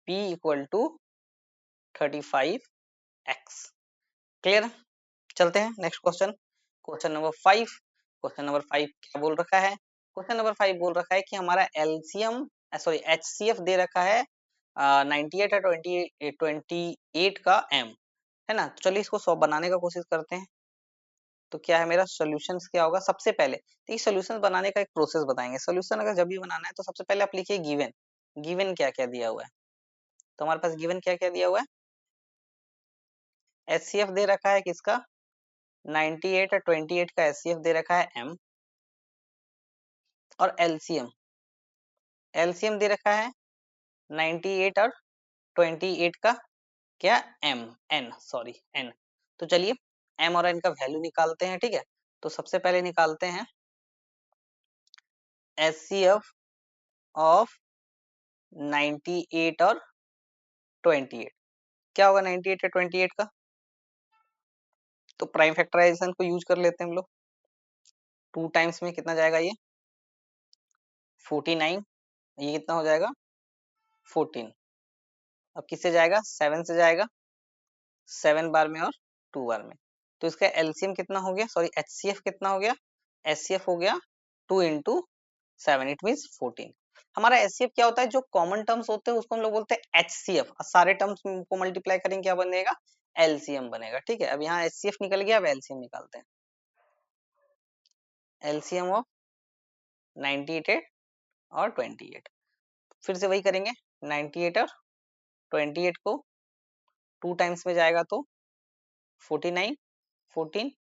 p equal to 35x। Clear. चलते हैं next question, question number 5। Question number 5 क्या बोल रखा है, क्वेश्चन नंबर 5 बोल रखा है कि हमारा एलसीएम सॉरी एचसीएफ दे रखा है 98 है 28 का m, है ना। तो चलिए इसको 100 बनाने का कोशिश करते हैं। तो क्या है मेरा सॉल्यूशंस क्या होगा, सबसे पहले तो ये सॉल्यूशंस बनाने का एक प्रोसेस बताएंगे। सॉल्यूशन अगर जब भी बनाना है तो सबसे पहले आप लिखिए गिवन, गिवन क्या क्या दिया हुआ है। तो हमारे पास गिवन क्या क्या दिया हुआ है, एचसीएफ दे रखा है किसका 98 और 28 का एचसीएफ दे रखा है m, और एलसीएम एलसीएम दे रखा है 98 और 28 का क्या एम एन सॉरी एन। तो चलिए एम और एन का वैल्यू निकालते हैं, ठीक है। तो सबसे पहले निकालते हैं एचसीएफ ऑफ 98 और 28, क्या होगा 98 और 28 का, तो प्राइम फैक्टराइजेशन को यूज कर लेते हैं हम लोग। 2 टाइम्स में कितना जाएगा ये 49, ये कितना हो जाएगा 14, अब किससे जाएगा 7 से जाएगा, 7 बार में और 2 बार में, तो इसका एलसीएम कितना हो गया, सॉरी एचसीएफ कितना हो गया, एचसीएफ हो गया 2 इंटू 7 इट मीन्स 14। हमारा एचसीएफ क्या होता है, जो कॉमन टर्म्स होते हैं उसको हम लोग बोलते हैं एचसीएफ, सारे टर्म्स को मल्टीप्लाई करेंगे क्या बनेगा एलसीएम बनेगा, ठीक है। अब यहाँ एचसीएफ निकल गया, अब एलसीएम निकालते हैं। एलसीएम ऑफ 98 और 28, फिर से वही करेंगे 98 और 28 को 2 टाइम्स में जाएगा तो 49 14,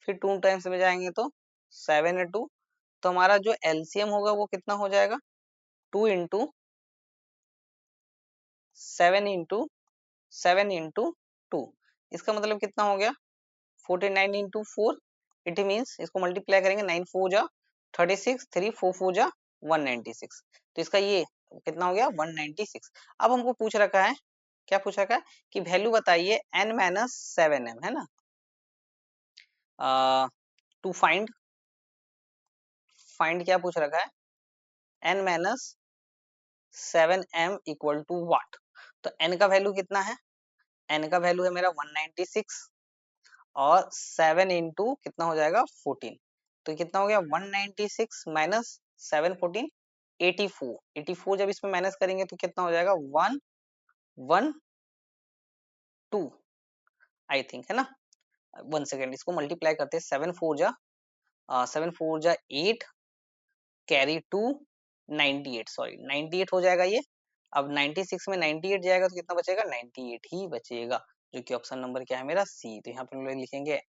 फिर 2 टाइम्स में जाएंगे तो 7 और 2, तो हमारा जो एलसीएम होगा वो कितना हो जाएगा 2 इंटू 7 इंटू 2, इसका मतलब कितना हो गया 49 इंटू 4, इट मीन्स इसको मल्टीप्लाई करेंगे 9 4 जा 36, 3 4 4 जा 196, तो इसका ये कितना हो गया 196। अब हमको पूछ रखा है, क्या पूछ रखा है कि वैल्यू बताइए n माइनस 7m, है ना। टू फाइंड क्या पूछ रखा है n minus 7m equal to what, तो n का वैल्यू कितना है, n का वैल्यू है मेरा 196 और 7 इंटू कितना हो जाएगा 14, तो कितना हो गया 196 माइनस 7 14 84, 84 जब इसमें माइनस करेंगे तो कितना हो जाएगा 1 1 2, आई थिंक, है ना। 1 सेकेंड, इसको मल्टीप्लाई करते हैं, 7 4 जा 8 कैरी 2 98, सॉरी 98 हो जाएगा ये। अब 96 में 98 जाएगा तो कितना बचेगा, 98 ही बचेगा, जो कि ऑप्शन नंबर क्या है मेरा, सी। तो यहाँ पे हम लोग लिखेंगे,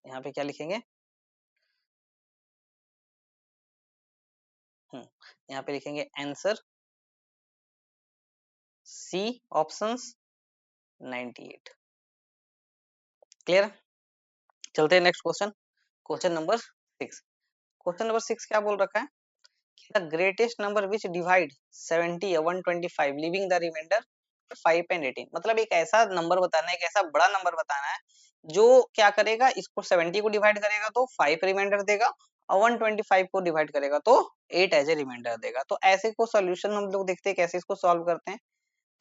यहाँ पे क्या लिखेंगे, यहाँ पे लिखेंगे आंसर सी, ऑप्शंस 98। क्लियर। चलते हैं next question, question number 6। Question number 6 क्या बोल रखा है, the greatest number which divide 70 या 125 लिविंग द रिमाइंडर 5 एंड 18। मतलब एक ऐसा नंबर बताना है, एक ऐसा बड़ा नंबर बताना है जो क्या करेगा, इसको 70 को डिवाइड करेगा तो 5 रिमाइंडर देगा, और 125 को डिवाइड करेगा तो 8 एज ए रिमाइंडर देगा। तो ऐसे को सॉल्यूशन हम लोग देखते हैं कैसे इसको सॉल्व करते हैं।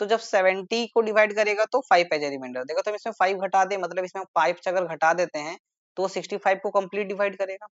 तो जब 70 को डिवाइड करेगा तो 5 एज ए रिमाइंडर देगा, तो हम इसमें 5 घटा दे, मतलब इसमें 5 अगर घटा देते हैं तो 65 को कंप्लीट डिवाइड करेगा।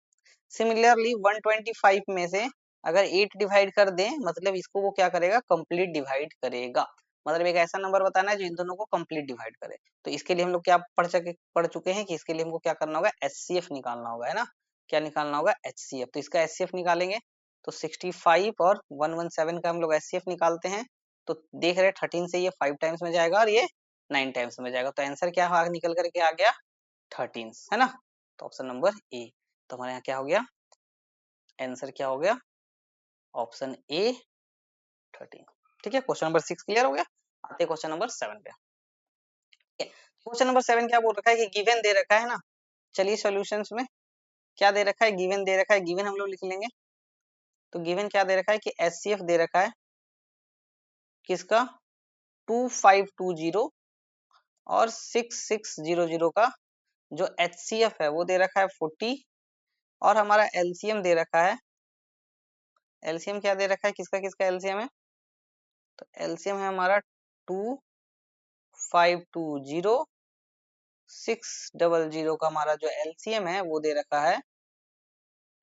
सिमिलरली 125 में से अगर 8 डिवाइड कर दें, मतलब इसको वो क्या करेगा, कंप्लीट डिवाइड करेगा। मतलब एक ऐसा नंबर बताना है जो इन दोनों को कंप्लीट डिवाइड करे। तो इसके लिए हम लोग क्या पढ़ चुके हैं कि इसके लिए हमको क्या करना होगा, एचसीएफ निकालना होगा, है ना। क्या निकालना होगा, एचसीएफ। तो इसका एचसीएफ निकालेंगे, तो 65 और 117 का हम लोग एचसीएफ निकालते हैं। तो देख रहे हैं 13 से ये 5 टाइम्स में जाएगा और ये 9 टाइम्स में जाएगा, तो आंसर क्या निकल करके आ गया, 13, है ना। तो ऑप्शन नंबर ए। तो हमारे यहाँ क्या हो गया, आंसर क्या हो गया, ऑप्शन ए 13। ठीक है, क्वेश्चन नंबर 6 क्लियर हो गया। आते हैं क्वेश्चन नंबर 7 पे। क्वेश्चन नंबर 7 क्या बोल रखा है कि गिवन दे रखा है ना। चलिए सॉल्यूशंस में क्या दे रखा है, गिवन दे रखा है, गिवन हम लोग लिख लेंगे। तो गिवन क्या दे रखा है कि एचसीएफ दे रखा है किसका, 2520 और 6600 का। जो एचसीएफ है वो दे रखा है 40, और हमारा एलसीएम दे रखा है, एलसीएम क्या दे रखा है, किसका किसका एलसीएम है, तो एलसीएम है हमारा 2520, 600 का हमारा जो एलसीएम है वो दे रखा है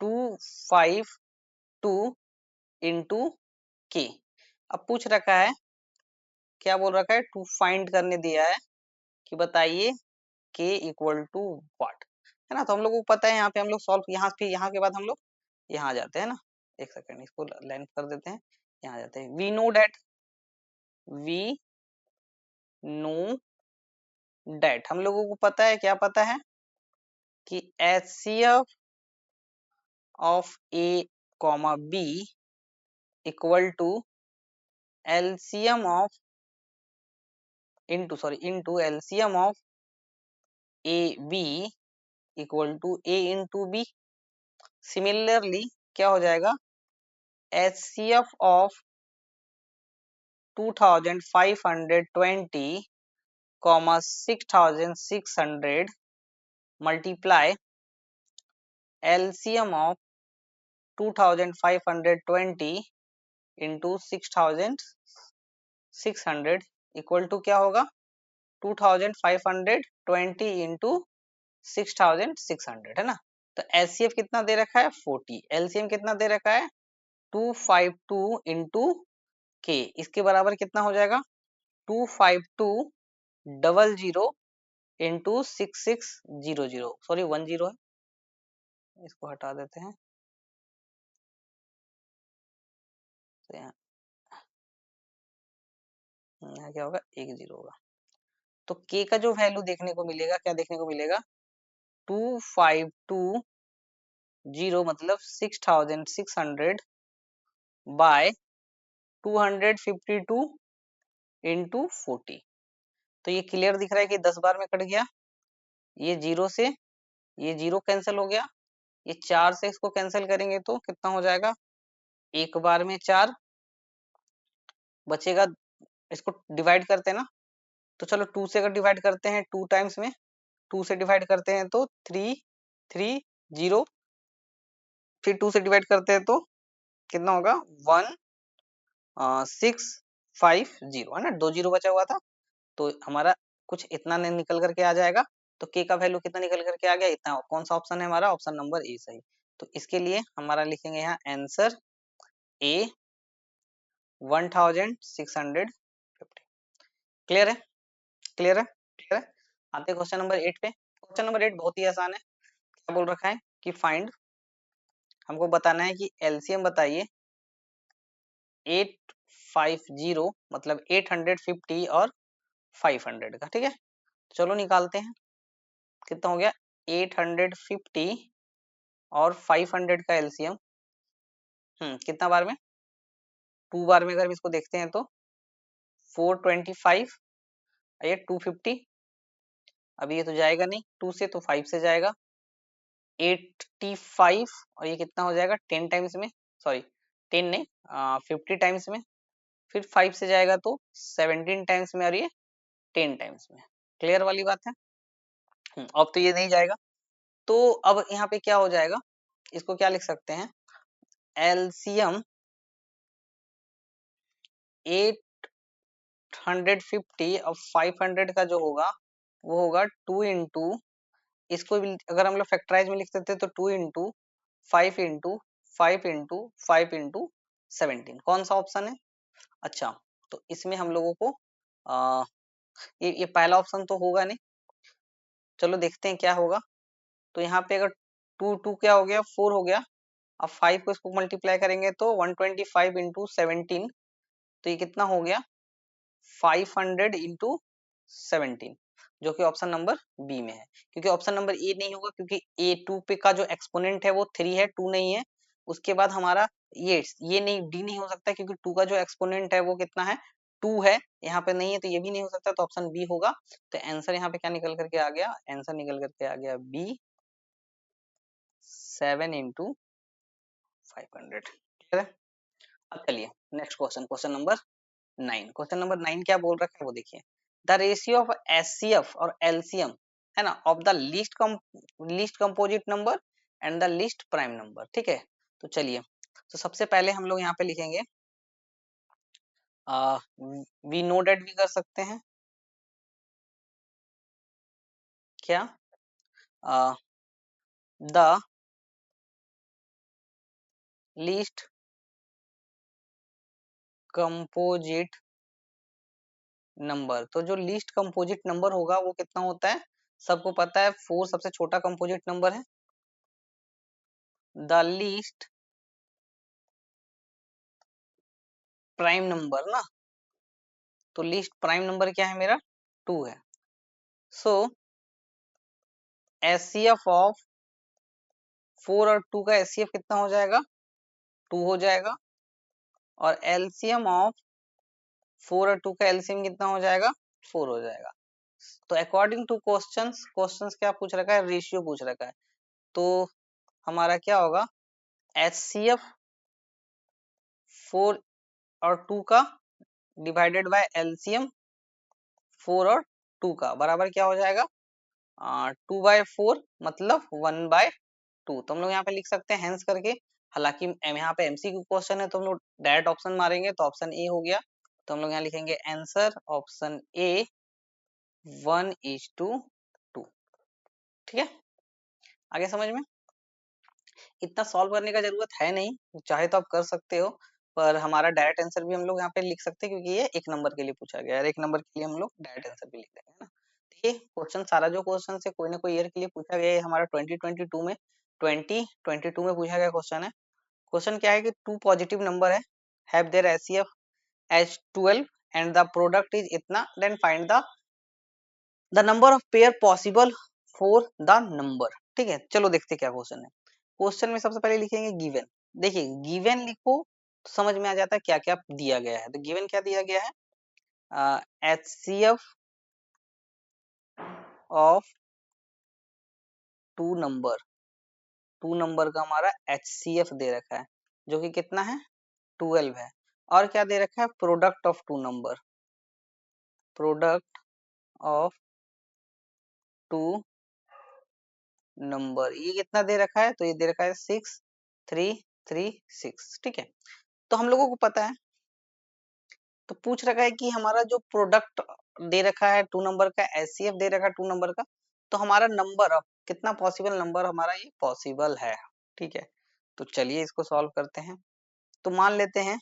252 इंटू के। अब पूछ रखा है, क्या बोल रखा है, टू फाइंड करने दिया है कि बताइए के इक्वल टू व्हाट, है ना। तो हम लोग को पता है, यहाँ पे हम लोग सॉल्व, यहाँ फिर यहाँ के बाद हम लोग यहाँ आ जाते हैं ना। एक सेकंड, इसको लाइन कर देते हैं, यहाँ जाते हैं। वी नो डेट हम लोगों को पता है, क्या पता है कि HCF of a comma b equal to LCM of into LCM of a b equal to a into b. Similarly क्या हो जाएगा, HCF of 2520 comma 6600 multiply LCM of 2520 into 6600 equal to क्या होगा, 2520 इंटू 6600, है ना। तो एचसीएफ कितना दे रखा है 40, एलसीएम कितना दे रखा है 252 इंटू के, इसके बराबर कितना हो जाएगा 25200 इंटू 6600, सॉरी 10 है, इसको हटा देते हैं। तो यहाँ क्या होगा, 10 होगा। तो के का जो वैल्यू देखने को मिलेगा, क्या देखने को मिलेगा, 2520 मतलब 6600 बाय 252 इंटू 40। तो ये क्लियर दिख रहा है कि 10 बार में कट गया, ये जीरो से ये जीरो कैंसिल हो गया, ये 4 से इसको कैंसिल करेंगे तो कितना हो जाएगा, एक बार में 4 बचेगा। इसको डिवाइड करते हैं ना, तो चलो 2 से अगर डिवाइड करते हैं 2 टाइम्स में, 2 से डिवाइड करते हैं तो 330, फिर 2 से डिवाइड करते हैं तो कितना होगा 1650, है ना, 2 जीरो बचा हुआ था, तो हमारा कुछ इतना नहीं निकल करके आ जाएगा। तो के का वैल्यू कितना निकल करके आ गया, इतना। कौन सा ऑप्शन है हमारा, ऑप्शन नंबर ए सही। तो इसके लिए हमारा लिखेंगे यहाँ आंसर ए 1650। क्लियर है, क्लियर है, क्लियर है। आते क्वेश्चन नंबर 8 पे। क्वेश्चन नंबर 8 बहुत ही आसान है। क्या बोल रखा है कि फाइंड, हमको बताना है कि एलसीएम बताइए 850 मतलब 850 और 500 का। ठीक है, चलो निकालते हैं। कितना हो गया 850 और 500 का एलसीएम। कितना बार में, 2 बार में अगर हम इसको देखते हैं तो 425, ये 250। अभी ये तो जाएगा नहीं 2 से, तो 5 से जाएगा 85, और ये कितना हो जाएगा 10 टाइम्स में, सॉरी 10 नहीं 50 टाइम्स में। फिर 5 से जाएगा तो 17 टाइम्स में, और ये 10 टाइम्स में। क्लियर वाली बात है। अब तो ये नहीं जाएगा, तो अब यहाँ पे क्या हो जाएगा, इसको क्या लिख सकते हैं, एलसीएम 850 और 500 का जो होगा वो होगा 2 इंटू, इसको भी अगर हम लोग फैक्टराइज में लिख सकते हैं तो 2 इंटू 5 इंटू 5 इंटू 5 इंटू 17। कौन सा ऑप्शन है? अच्छा, तो इसमें हम लोगों को आ, ये पहला ऑप्शन तो होगा नहीं। चलो देखते हैं क्या होगा। तो यहाँ पे अगर 2 2 क्या हो गया 4 हो गया। अब 5 को इसको मल्टीप्लाई करेंगे तो 125 इंटू 17, तो ये कितना हो गया 500 इंटू 17, जो कि ऑप्शन नंबर बी में है। क्योंकि ऑप्शन नंबर ए नहीं होगा, क्योंकि ए 2 पे का जो एक्सपोनेंट है वो 3 है, 2 नहीं है। उसके बाद हमारा ये नहीं, डी नहीं हो सकता क्योंकि 2 का जो एक्सपोनेंट है वो कितना है 2 है, यहाँ पे नहीं है, तो ये भी नहीं हो सकता, तो ऑप्शन बी होगा। तो आंसर यहाँ पे क्या निकल करके आ गया, आंसर निकल करके आ गया बी 7 इंटू 500। ठीक है, अब चलिए next question, question number 9। Question number 9 क्या बोल रखा है वो देखिए। द रेशियो ऑफ एचसीएफ और एलसीएम है ना, of the least composite number and the least prime number. ठीक है, तो चलिए, तो सबसे पहले हम लोग यहाँ पे लिखेंगे, वी नो डेट भी कर सकते हैं क्या, द लीस्ट कंपोजिट नंबर। तो जो लीस्ट कंपोजिट नंबर होगा वो कितना होता है, सबको पता है 4 सबसे छोटा कंपोजिट नंबर है। द लीस्ट प्राइम नंबर ना, तो लीस्ट प्राइम नंबर क्या है मेरा 2 है। सो एचसीएफ ऑफ 4 और 2 का एचसीएफ कितना हो जाएगा 2 हो जाएगा, और एलसीएम ऑफ 4 और 2 का एलसीएम कितना हो जाएगा 4 हो जाएगा। तो अकॉर्डिंग टू क्वेश्चंस क्या पूछ रखा है, रेशियो पूछ रखा है। तो हमारा क्या होगा, एचसीएफ 4 और 2 का डिवाइडेड बाय एलसीएम 4 और 2 का बराबर क्या हो जाएगा 2/4 मतलब 1/2। तो हम लोग यहाँ पे लिख सकते हैं हेंस करके। हालांकि यहाँ पे एमसीक्यू क्वेश्चन है तो हम लोग डायरेक्ट ऑप्शन मारेंगे, तो ऑप्शन ए हो गया। तो हम लोग यहाँ लिखेंगे आंसर ऑप्शन ए 1:2। ठीक है, आगे समझ में। इतना सॉल्व करने का जरूरत है नहीं, चाहे तो आप कर सकते हो, पर हमारा डायरेक्ट आंसर भी हम लोग यहाँ पे लिख सकते हैं, क्योंकि ये 1 नंबर के लिए पूछा गया है, 1 नंबर के लिए हम लोग डायरेक्ट आंसर भी लिख देंगे, है ना। ये क्वेश्चन सारा जो क्वेश्चन है कोई ना कोई ईयर के लिए पूछा गया है। हमारा 2022 में 2022 में पूछा गया क्वेश्चन है। क्वेश्चन क्या है कि 2 पॉजिटिव नंबर है, have their HCF as 12 and the product is इतना, then find the number of pair possible for the number. ठीक है, चलो देखते क्या क्वेश्चन है। क्वेश्चन में सबसे पहले लिखेंगे गिवन। देखिए गिवन लिखो तो समझ में आ जाता है क्या क्या दिया गया है। तो गिवन क्या दिया गया है, एचसीएफ ऑफ 2 नंबर का हमारा एचसीएफ दे रखा है, जो कि कितना है 12 है। और क्या दे रखा है, product of 2 number, product of 2 number, ये कितना दे रखा है, तो ये दे रखा है 6336। ठीक है, तो हम लोगों को पता है, तो पूछ रखा है कि हमारा जो प्रोडक्ट दे रखा है 2 नंबर का, एचसीएफ दे रखा है 2 नंबर का, तो हमारा नंबर ऑफ कितना पॉसिबल नंबर हमारा ये पॉसिबल है। ठीक है, तो चलिए इसको सॉल्व करते हैं। तो मान लेते हैं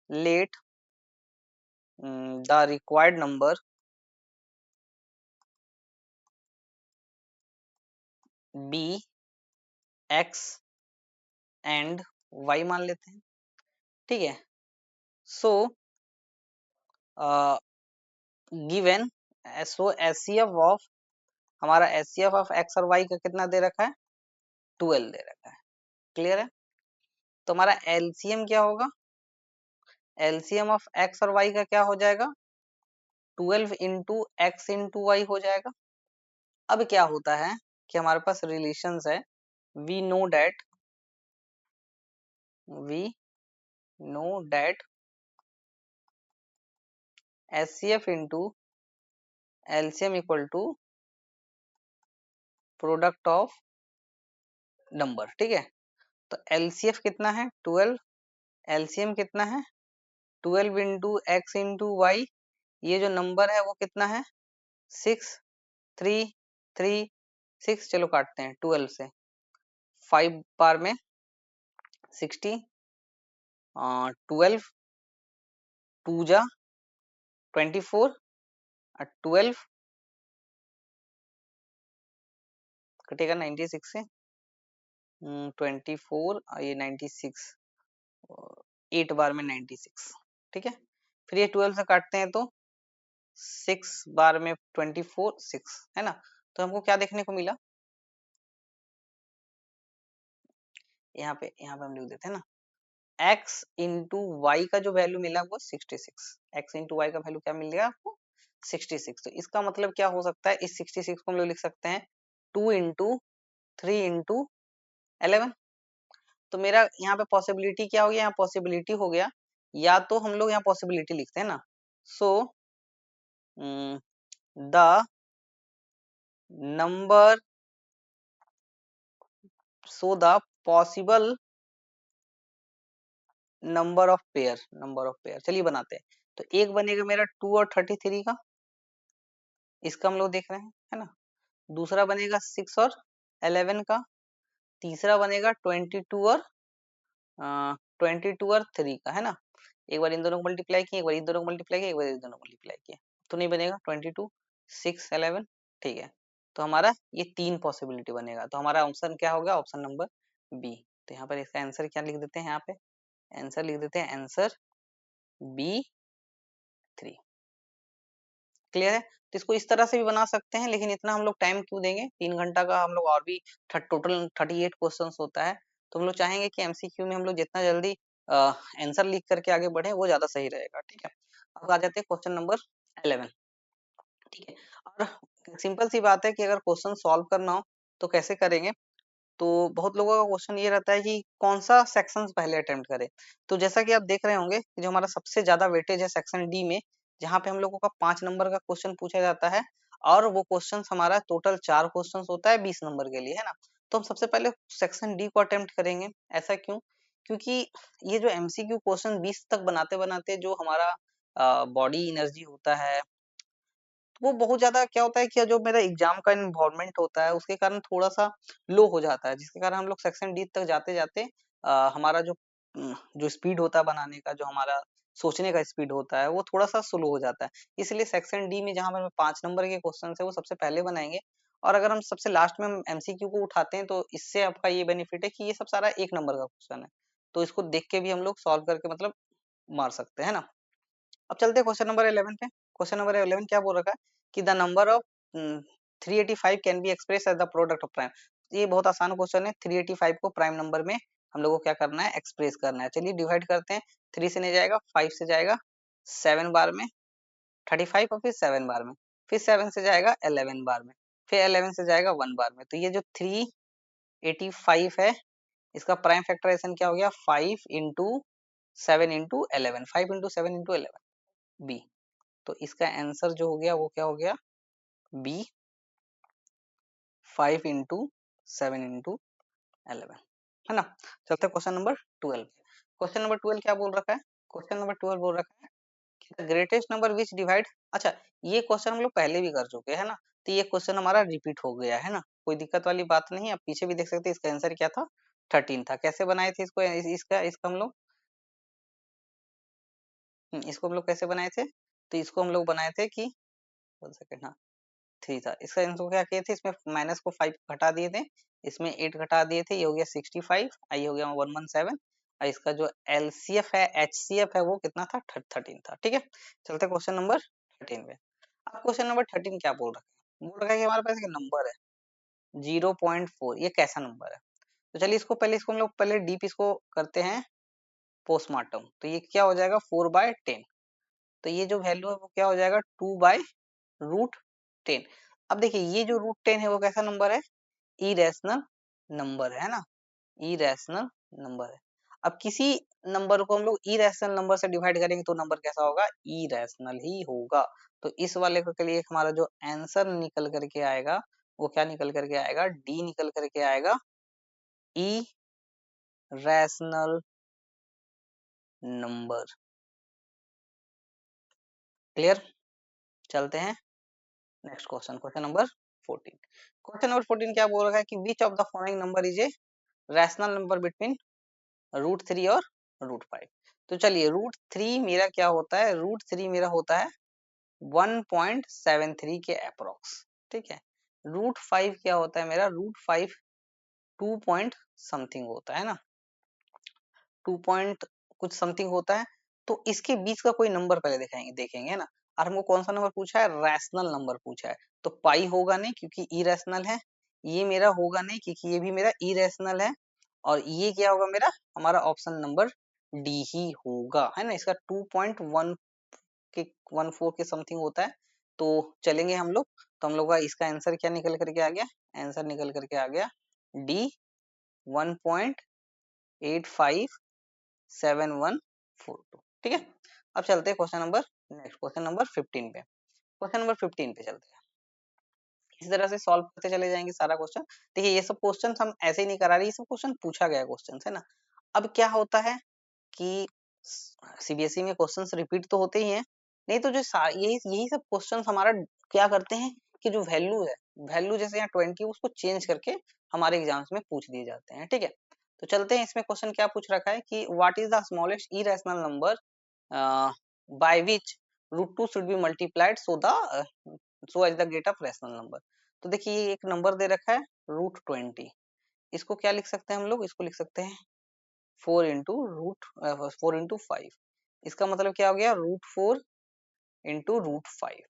let the required number be x and y मान लेते हैं, ठीक है। So given, so HCF of, हमारा एचसीएफ ऑफ एक्स और वाई का कितना दे रखा है, 12 दे रखा है। क्लियर है। तो हमारा एलसीएम क्या होगा, एलसीएम ऑफ एक्स और वाई का क्या हो जाएगा, 12 इंटू एक्स इंटू वाई हो जाएगा। अब क्या होता है कि हमारे पास रिलेशंस है, we know that, we know that HCF into LCM equal to product of number, ठीक है। तो एलसीएफ कितना है 12, एलसीएम कितना है 12 इंटू एक्स इंटू वाई, ये जो नंबर है वो कितना है 6, 3, 3, 6, चलो काटते हैं 12 से, 5 बार में 60, 12 टू जा 24, 12 कटेगा 96 से, 24 ये 96, 8 बार में 96, ठीक है। फिर ये 12 से काटते हैं तो 6 बार में 24, 6 है ना। तो हमको क्या देखने को मिला, यहाँ पे हम लिख देते हैं ना, x इंटू वाई का जो वैल्यू मिला वो 66, x इंटू वाई का वैल्यू क्या मिल गया आपको 66। तो इसका मतलब क्या हो सकता है, इस 66 को हम लोग लिख सकते हैं 2 इंटू 3 इंटू 11। तो मेरा यहाँ पे पॉसिबिलिटी क्या हो गया, यहाँ पॉसिबिलिटी हो गया, या तो हम लोग यहाँ पॉसिबिलिटी लिखते हैं ना, सो the number, so the possible number of pair, चलिए बनाते हैं। तो एक बनेगा मेरा 2 और 33 का, इसका हम लोग देख रहे हैं, है ना। दूसरा बनेगा 6 और 11 का, तीसरा बनेगा 22 और 3 का, है ना। एक बार इन दोनों को मल्टीप्लाई किए, एक बार इन दोनों को मल्टीप्लाई किए, एक बार इन दोनों को मल्टीप्लाई किए, तो नहीं बनेगा 22, 6, 11, ठीक है। तो हमारा ये 3 पॉसिबिलिटी बनेगा, तो हमारा ऑप्शन क्या होगा, ऑप्शन नंबर बी। तो यहाँ पर इसका आंसर क्या लिख देते हैं, यहाँ पे आंसर लिख देते हैं, आंसर B3। क्लियर है। तो इसको इस तरह से भी बना सकते हैं, लेकिन इतना हम लोग टाइम क्यों देंगे, 3 घंटा का हम लोग, और भी टोटल 38 क्वेश्चन होता है। तो हम लोग चाहेंगे कि एमसीक्यू में हम लोग जितना जल्दी आंसर लिख करके आगे बढ़े वो ज्यादा सही रहेगा, ठीक है। अब आ जाते हैं क्वेश्चन नंबर 11, ठीक है। और सिंपल सी बात है कि अगर क्वेश्चन सॉल्व करना हो तो कैसे करेंगे, तो बहुत लोगों का क्वेश्चन ये रहता है कि कौन सा सेक्शन पहले अटेम्प्ट करें। तो जैसा कि आप देख रहे होंगे कि जो हमारा सबसे ज्यादा वेटेज है सेक्शन डी में, जहाँ पे हम लोगों का 5 नंबर का क्वेश्चन पूछा जाता है, और वो क्वेश्चन हमारा टोटल 4 क्वेश्चन होता है 20 नंबर के लिए, है ना। तो हम सबसे पहले सेक्शन डी को अटेम्प्ट करेंगे। ऐसा क्यों, क्योंकि ये जो एमसीक्यू क्वेश्चन 20 तक बनाते बनाते जो हमारा बॉडी एनर्जी होता है, वो बहुत ज्यादा क्या होता है कि जो मेरा एग्जाम का इन्वॉल्वमेंट होता है उसके कारण थोड़ा सा लो हो जाता है, जिसके कारण हम लोग सेक्शन डी तक जाते जाते हमारा जो स्पीड होता है बनाने का, जो हमारा सोचने का स्पीड होता है वो थोड़ा सा स्लो हो जाता है। इसलिए सेक्शन डी में जहां पर 5 नंबर के क्वेश्चन है वो सबसे पहले बनाएंगे, और अगर हम सबसे लास्ट में हम एमसीक्यू को उठाते हैं तो इससे आपका ये बेनिफिट है कि ये सब सारा 1 नंबर का क्वेश्चन है, तो इसको देख के भी हम लोग सॉल्व करके मतलब मार सकते हैं ना। अब चलते हैं क्वेश्चन नंबर 11 पे। क्वेश्चन नंबर 11 क्या बोल रखा है कि the number of 385 can be express as the product of prime. ये बहुत आसान क्वेश्चन है, 385 को प्राइम नंबर में हम लोगों को क्या करना है, एक्सप्रेस करना है। चलिए डिवाइड करते हैं, 3 से नहीं जाएगा, 5 से जाएगा 7 बार में 35, और फिर 7 बार में, फिर 7 से जाएगा 11 बार में, फिर 11 से जाएगा 1 बार में। तो ये जो 385 है, इसका प्राइम फैक्टराइजेशन क्या हो गया, 5 into 7 into 11, 5 into 7 into 11, b. तो इसका आंसर जो हो गया वो क्या हो गया, बी, 5 इंटू 7 इंटू 11, है ना। चलते क्वेश्चन नंबर 12। क्वेश्चन नंबर 12 क्या बोल रखा है, क्वेश्चन नंबर 12 बोल रखा है कि the greatest number which divide, अच्छा ये क्वेश्चन हम लोग पहले भी कर चुके हैं ना, तो ये क्वेश्चन हमारा रिपीट हो गया है ना, कोई दिक्कत वाली बात नहीं है। आप पीछे भी देख सकते हैं, इसका आंसर क्या था, 13 था। कैसे बनाए थे इसको, इसका हम लोग इसको हम लोग कैसे बनाए थे, तो इसको हम लोग बनाए थे कि 1 सेकेंड, हाँ, 3 था। इसका आंसर क्या किए थे, इसमें माइनस को 5 घटा दिए थे, इसमें 8 घटा दिए थे, ये हो गया 65, ये हो गया 117, और इसका जो एलसीएफ है, एचसीएफ है, वो कितना था, 13 था। ठीक है, चलते क्वेश्चन नंबर 13 पे। अब क्वेश्चन नंबर 13 क्या बोल रखा है, बोल रखा है कि हमारे पास एक नंबर है 0.4, ये कैसा नंबर है। तो चलिए इसको पहले, इसको हम लोग पहले डीप इसको करते हैं पोस्टमार्टम। तो ये क्या हो जाएगा, 4/10। तो ये जो वैल्यू है वो क्या हो जाएगा, 2/√10। अब देखिए ये जो √10 है वो कैसा नंबर है, इरेशनल नंबर है ना, इरेशनल नंबर है। अब किसी नंबर को हम लोग इरेशनल नंबर से डिवाइड करेंगे तो नंबर कैसा होगा, इरेशनल ही होगा। तो इस वाले के लिए हमारा जो आंसर निकल करके आएगा वो क्या निकल करके आएगा, डी निकल करके आएगा, इरेशनल नंबर। क्लियर, चलते हैं next question, question number 14। Question number 14 क्या बोल रहा है कि which of the following number is a rational number between √3 और √5। तो चलिए √3 मेरा क्या होता है, √3 मेरा होता है 1.73 के अप्रोक्स। ठीक है, √5 क्या होता है मेरा, √5 2 पॉइंट समथिंग होता है ना, 2 पॉइंट कुछ समथिंग होता है। तो इसके बीच का कोई नंबर पहले देखेंगे देखेंगे ना। और हमको कौन सा नंबर पूछा है, रैशनल नंबर पूछा है। तो पाई होगा नहीं क्योंकि इरेशनल है, ये मेरा होगा नहीं क्योंकि ये भी मेरा इरेशनल है, और ये क्या होगा मेरा, हमारा ऑप्शन नंबर डी ही होगा, है ना। इसका 2.1 के 14 के समथिंग होता है। तो चलेंगे हम लोग, तो हम लोग का इसका आंसर क्या निकल करके आ गया, आंसर निकल करके आ गया डी 1.857142। ठीक है, अब चलते हैं question number next, question number 15 पे। क्वेश्चन नंबर 15 पे चलते हैं, इसी तरह से सॉल्व करते चले जाएंगे सारा क्वेश्चन। देखिए ये सब क्वेश्चन हम ऐसे ही नहीं करा रहे, ये सब क्वेश्चन पूछा गया क्वेश्चन है ना। अब क्या होता है कि सीबीएसई में क्वेश्चंस रिपीट तो होते ही हैं, नहीं तो जो यही यही सब क्वेश्चंस हमारा क्या करते हैं कि जो वैल्यू है, वैल्यू जैसे यहाँ 20 उसको चेंज करके हमारे एग्जाम्स में पूछ दिए जाते हैं। ठीक है, तो चलते हैं, इसमें क्वेश्चन क्या पूछ रखा है कि what is the smallest irrational number by which √2 should be multiplied so as the get of rational number. तो देखिए ये एक नंबर दे रखा है √20, इसको क्या लिख सकते हैं हम लोग, इसको लिख सकते हैं 4 इसका मतलब क्या हो गया, √4 × √5।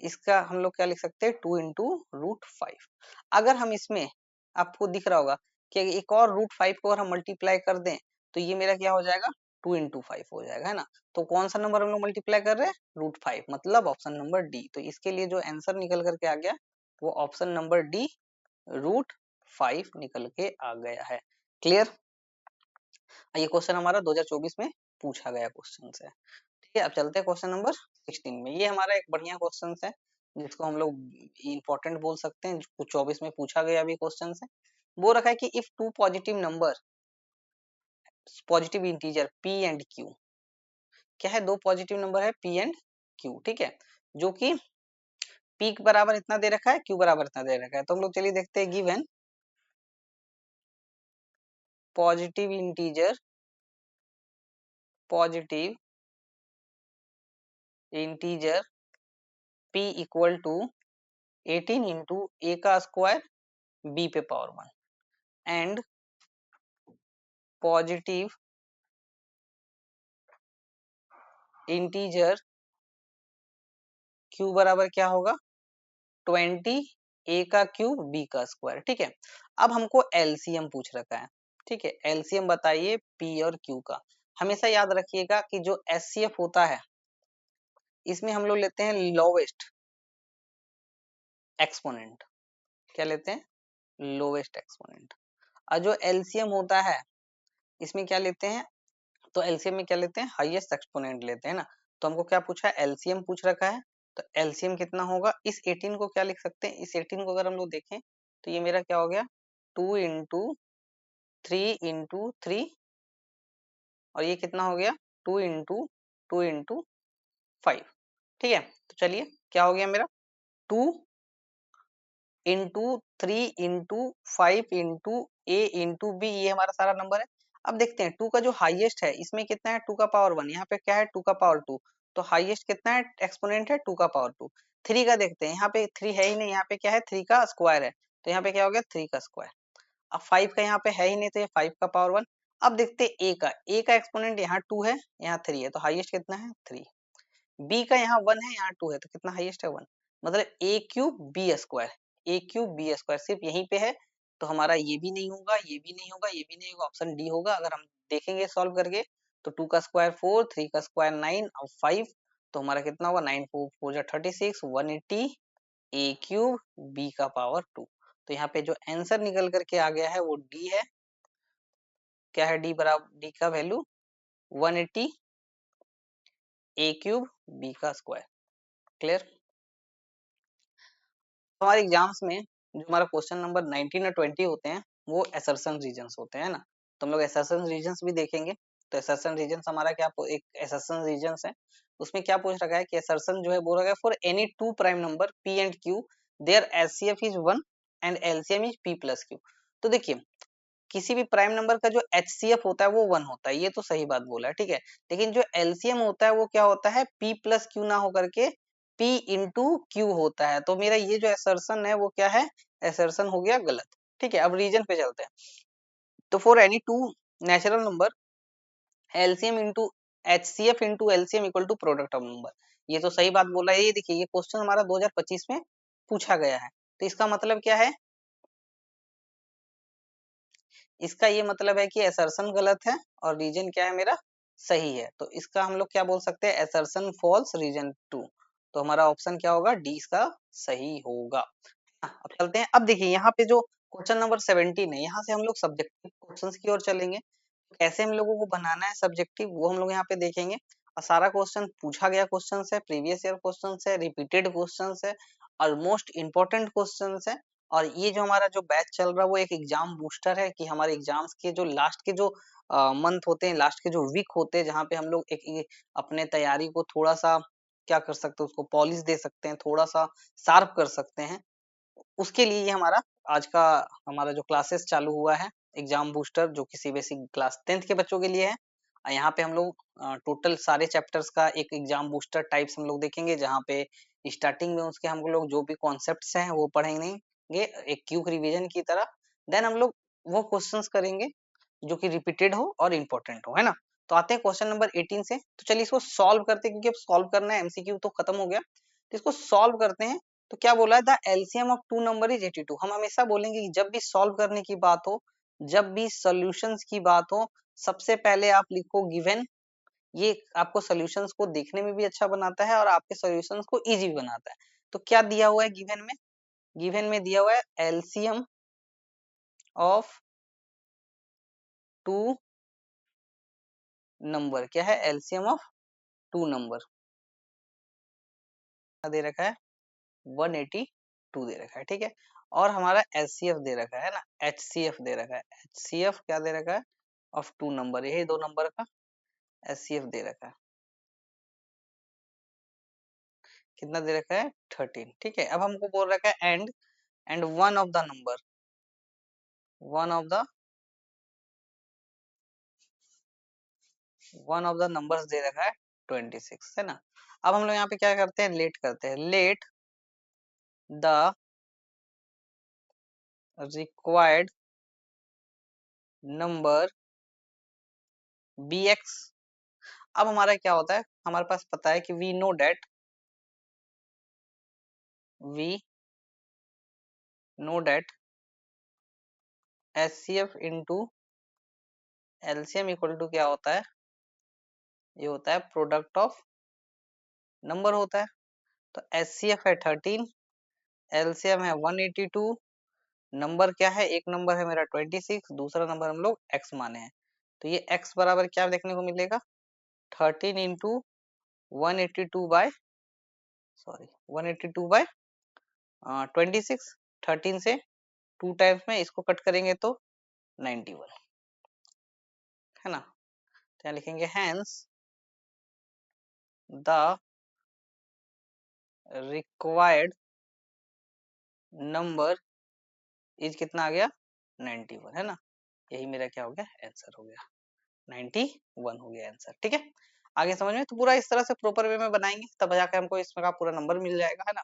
इसका हम लोग क्या लिख सकते हैं, 2 × √5। अगर हम इसमें, आपको दिख रहा होगा कि एक और √5 को अगर हम मल्टीप्लाई कर दें तो ये मेरा क्या हो जाएगा, 2 × 5 हो जाएगा, है ना। तो कौन सा नंबर हम लोग मल्टीप्लाई कर रहे हैं, √5, मतलब ऑप्शन नंबर डी। तो इसके लिए जो आंसर निकल करके आ गया वो ऑप्शन नंबर डी, √5 निकल के आ गया है। क्लियर, ये क्वेश्चन हमारा 2024 में पूछा गया क्वेश्चन है। ठीक है, अब चलते हैं क्वेश्चन नंबर 16 में। ये हमारा एक बढ़िया क्वेश्चन है जिसको हम लोग इम्पोर्टेंट बोल सकते हैं, जो 24 में पूछा गया अभी क्वेश्चन है। वो रखा है कि if two positive number, positive integer p and q, क्या है, दो पॉजिटिव नंबर है p एंड q। ठीक है, जो कि p के बराबर इतना दे रखा है, q बराबर इतना दे रखा है। तो हम लोग चलिए देखते हैं, given positive integer, positive integer p equal to 18 into a का स्क्वायर b पे power 1 and positive integer q बराबर क्या होगा, 20 a का क्यूब b का स्क्वायर। ठीक है, अब हमको एलसीएम पूछ रखा है। ठीक है, एलसीएम बताइए p और q का। हमेशा याद रखिएगा कि जो एचसीएफ होता है इसमें हम लोग लेते हैं लोवेस्ट एक्सपोनेंट। क्या लेते हैं, लोवेस्ट एक्सपोनेंट। और जो एलसीएम होता है इसमें क्या लेते हैं, तो एलसीएम में क्या लेते हैं, हाईएस्ट एक्सपोनेंट लेते हैं ना। तो हमको क्या पूछा है, एलसीएम पूछ रखा है। तो एलसीएम कितना होगा, इस 18 को क्या लिख सकते हैं, इस 18 को अगर हम लोग देखें तो ये मेरा क्या हो गया, 2 × 3 × 3, और ये कितना हो गया, 2 × 5। ठीक है, तो चलिए क्या हो गया मेरा, 2 × 3 × 5 × a × b, ये हमारा सारा नंबर है। अब देखते हैं 2 का जो हाईएस्ट है इसमें कितना है, 2 का पावर 1, यहाँ पे क्या है, 2 का पावर 2। तो हाईएस्ट कितना है एक्सपोनेंट है 2 का पावर 2। 3 का देखते हैं, यहाँ पे 3 है ही नहीं, यहाँ पे क्या है 3 का स्क्वायर है, तो यहाँ पे क्या हो गया 3 का स्क्वायर। अब 5 का यहाँ पे है ही नहीं, तो ये 5 का पावर 1। अब देखते हैं ए का एक्सपोनेंट यहाँ 2 है, यहाँ 3 है, तो हाईएस्ट कितना है 3। बी का यहाँ 1 है, यहाँ 2 है, तो कितना हाईएस्ट है 1। मतलब ए क्यूब बी स्क्वायर, ए क्यूब बी स्क्वायर सिर्फ यहीं पे है, तो हमारा ये भी नहीं होगा, ये भी नहीं होगा, ये भी नहीं होगा, ऑप्शन डी होगा। अगर हम देखेंगे सॉल्व करके तो 2 का स्क्वायर 4, 3 का स्क्वायर 9 और 5, तो हमारा कितना होगा 9 4 4 जा 36, 180 ए क्यूब बी का पावर 2। तो यहाँ पे जो आंसर निकल करके आ गया है वो डी है। क्या है डी बराबर, डी का वैल्यू 180 ए क्यूब बी का स्क्वायर। क्लियर। हमारे एग्जाम्स में जो हमारा क्वेश्चन नंबर 19 और 20 होते हैं वो असर्शन रीजंस होते हैं ना, तो हम लोग असर्शन रीजंस भी देखेंगे। तो असर्शन रीजंस हमारा क्या, एक असर्शन रीजंस है, उसमें क्या पूछ रखा है कि असर्शन जो है बोल रहा है for any two prime number p and q their HCF is 1 and LCM is p plus q। तो देखिए किसी भी प्राइम नंबर का जो एचसीएफ होता है वो 1 होता है, ये तो सही बात बोला है, ठीक है। लेकिन जो एलसीएम होता है वो क्या होता है p प्लस क्यू ना होकर के p इंटू क्यू होता है। तो मेरा ये जो असर्शन है वो क्या है, असर्शन हो गया गलत। ठीक है, अब रीजन पे चलते हैं। तो for any two natural number LCM into HCF into LCM equal to product of number, ये तो सही बात बोला है। ये देखिए ये क्वेश्चन हमारा 2025 में पूछा गया है, तो इसका मतलब क्या है, इसका ये मतलब है कि असर्शन गलत है और रीजन क्या है मेरा सही है। तो इसका हम लोग क्या बोल सकते हैं, असर्शन फॉल्स रीजन टू। तो हमारा ऑप्शन क्या होगा, डी इसका सही होगा। अब चलते हैं, अब देखिए यहाँ पे जो क्वेश्चन नंबर 17 है, यहाँ से हम लोग सब्जेक्टिव क्वेश्चंस की ओर चलेंगे। कैसे हम लोगों को बनाना है सब्जेक्टिव वो हम लोग यहाँ पे देखेंगे। और सारा क्वेश्चन पूछा गया क्वेश्चन है, प्रीवियस ईयर क्वेश्चन है, रिपीटेड क्वेश्चन है और मोस्ट इंपॉर्टेंट क्वेश्चन है। और ये जो हमारा जो बैच चल रहा है वो एक एग्जाम बूस्टर है, कि हमारे एग्जाम्स के जो लास्ट के जो मंथ होते हैं, लास्ट के जो वीक होते हैं, जहाँ पे हम लोग एक अपने तैयारी को थोड़ा सा क्या कर सकते हैं, उसको पॉलिश दे सकते हैं, थोड़ा सा शार्प कर सकते हैं। उसके लिए ये हमारा आज का हमारा जो क्लासेस चालू हुआ है एग्जाम बूस्टर, जो कि सीबीएसई क्लास 10th के बच्चों के लिए है। यहाँ पे हम लोग टोटल सारे चैप्टर्स का एक एग्जाम बूस्टर टाइप्स हम लोग देखेंगे, जहाँ पे स्टार्टिंग में उसके हम लोग जो भी कॉन्सेप्ट्स हैं वो पढ़ेंगे एक क्यूक रिवीजन की तरह। देन हम लोग वो क्वेश्चंस करेंगे जो कि रिपीटेड हो और इम्पोर्टेंट हो, है ना। तो आते हैं क्वेश्चन नंबर 18 से। तो चलिए इसको सॉल्व करते हैं, क्योंकि अब सॉल्व करना है, एमसीक्यू तो खत्म हो गया, तो इसको सॉल्व करते हैं। तो क्या बोला है, the LCM of two number is 82। हम हमेशा बोलेंगे कि जब भी सॉल्व करने की बात हो, जब भी सॉल्यूशंस की बात हो, सबसे पहले आप लिखो गिवन। ये आपको सॉल्यूशंस को देखने में भी अच्छा बनाता है और आपके सॉल्यूशंस को इजी भी बनाता है। तो क्या दिया हुआ है गिवन में, गिवन में दिया हुआ है एलसीएम ऑफ टू नंबर। क्या है, एलसीएम ऑफ टू नंबर दे रखा है 182 दे रखा है, ठीक है। और हमारा एचसीएफ दे रखा है ना, एचसीएफ दे रखा है, एचसीएफ क्या दे रखा है ऑफ टू नंबर, यही दो नंबर का एचसीएफ दे रखा है। कितना दे रखा है 13, ठीक है। अब हमको बोल रखा है and one of the numbers दे रखा है 26, है ना। अब हम लोग यहाँ पे क्या करते हैं, लेट करते हैं, let the required number be x. अब हमारा क्या होता है, हमारे पास पता है कि we know that HCF into LCM equal to क्या होता है, ये होता है प्रोडक्ट ऑफ नंबर होता है। तो एचसीएफ है 13, एलसीएम है 182, नंबर क्या है, एक नंबर है मेरा 26, दूसरा नंबर हम लोग एक्स माने हैं। तो ये एक्स बराबर क्या देखने को मिलेगा, 13 इंटू 182 बाय, सॉरी 182 बाय 26। 13 से 2 टाइम्स में इसको कट करेंगे तो 91, है ना। तो यहाँ लिखेंगे hence the required number is कितना आ गया 91, है ना। यही मेरा क्या हो गया आंसर हो गया, 91 हो गया आंसर, ठीक है। आगे समझ में? तो पूरा इस तरह से प्रॉपर वे में बनाएंगे तब जाके हमको इसमें का पूरा नंबर मिल जाएगा, है ना।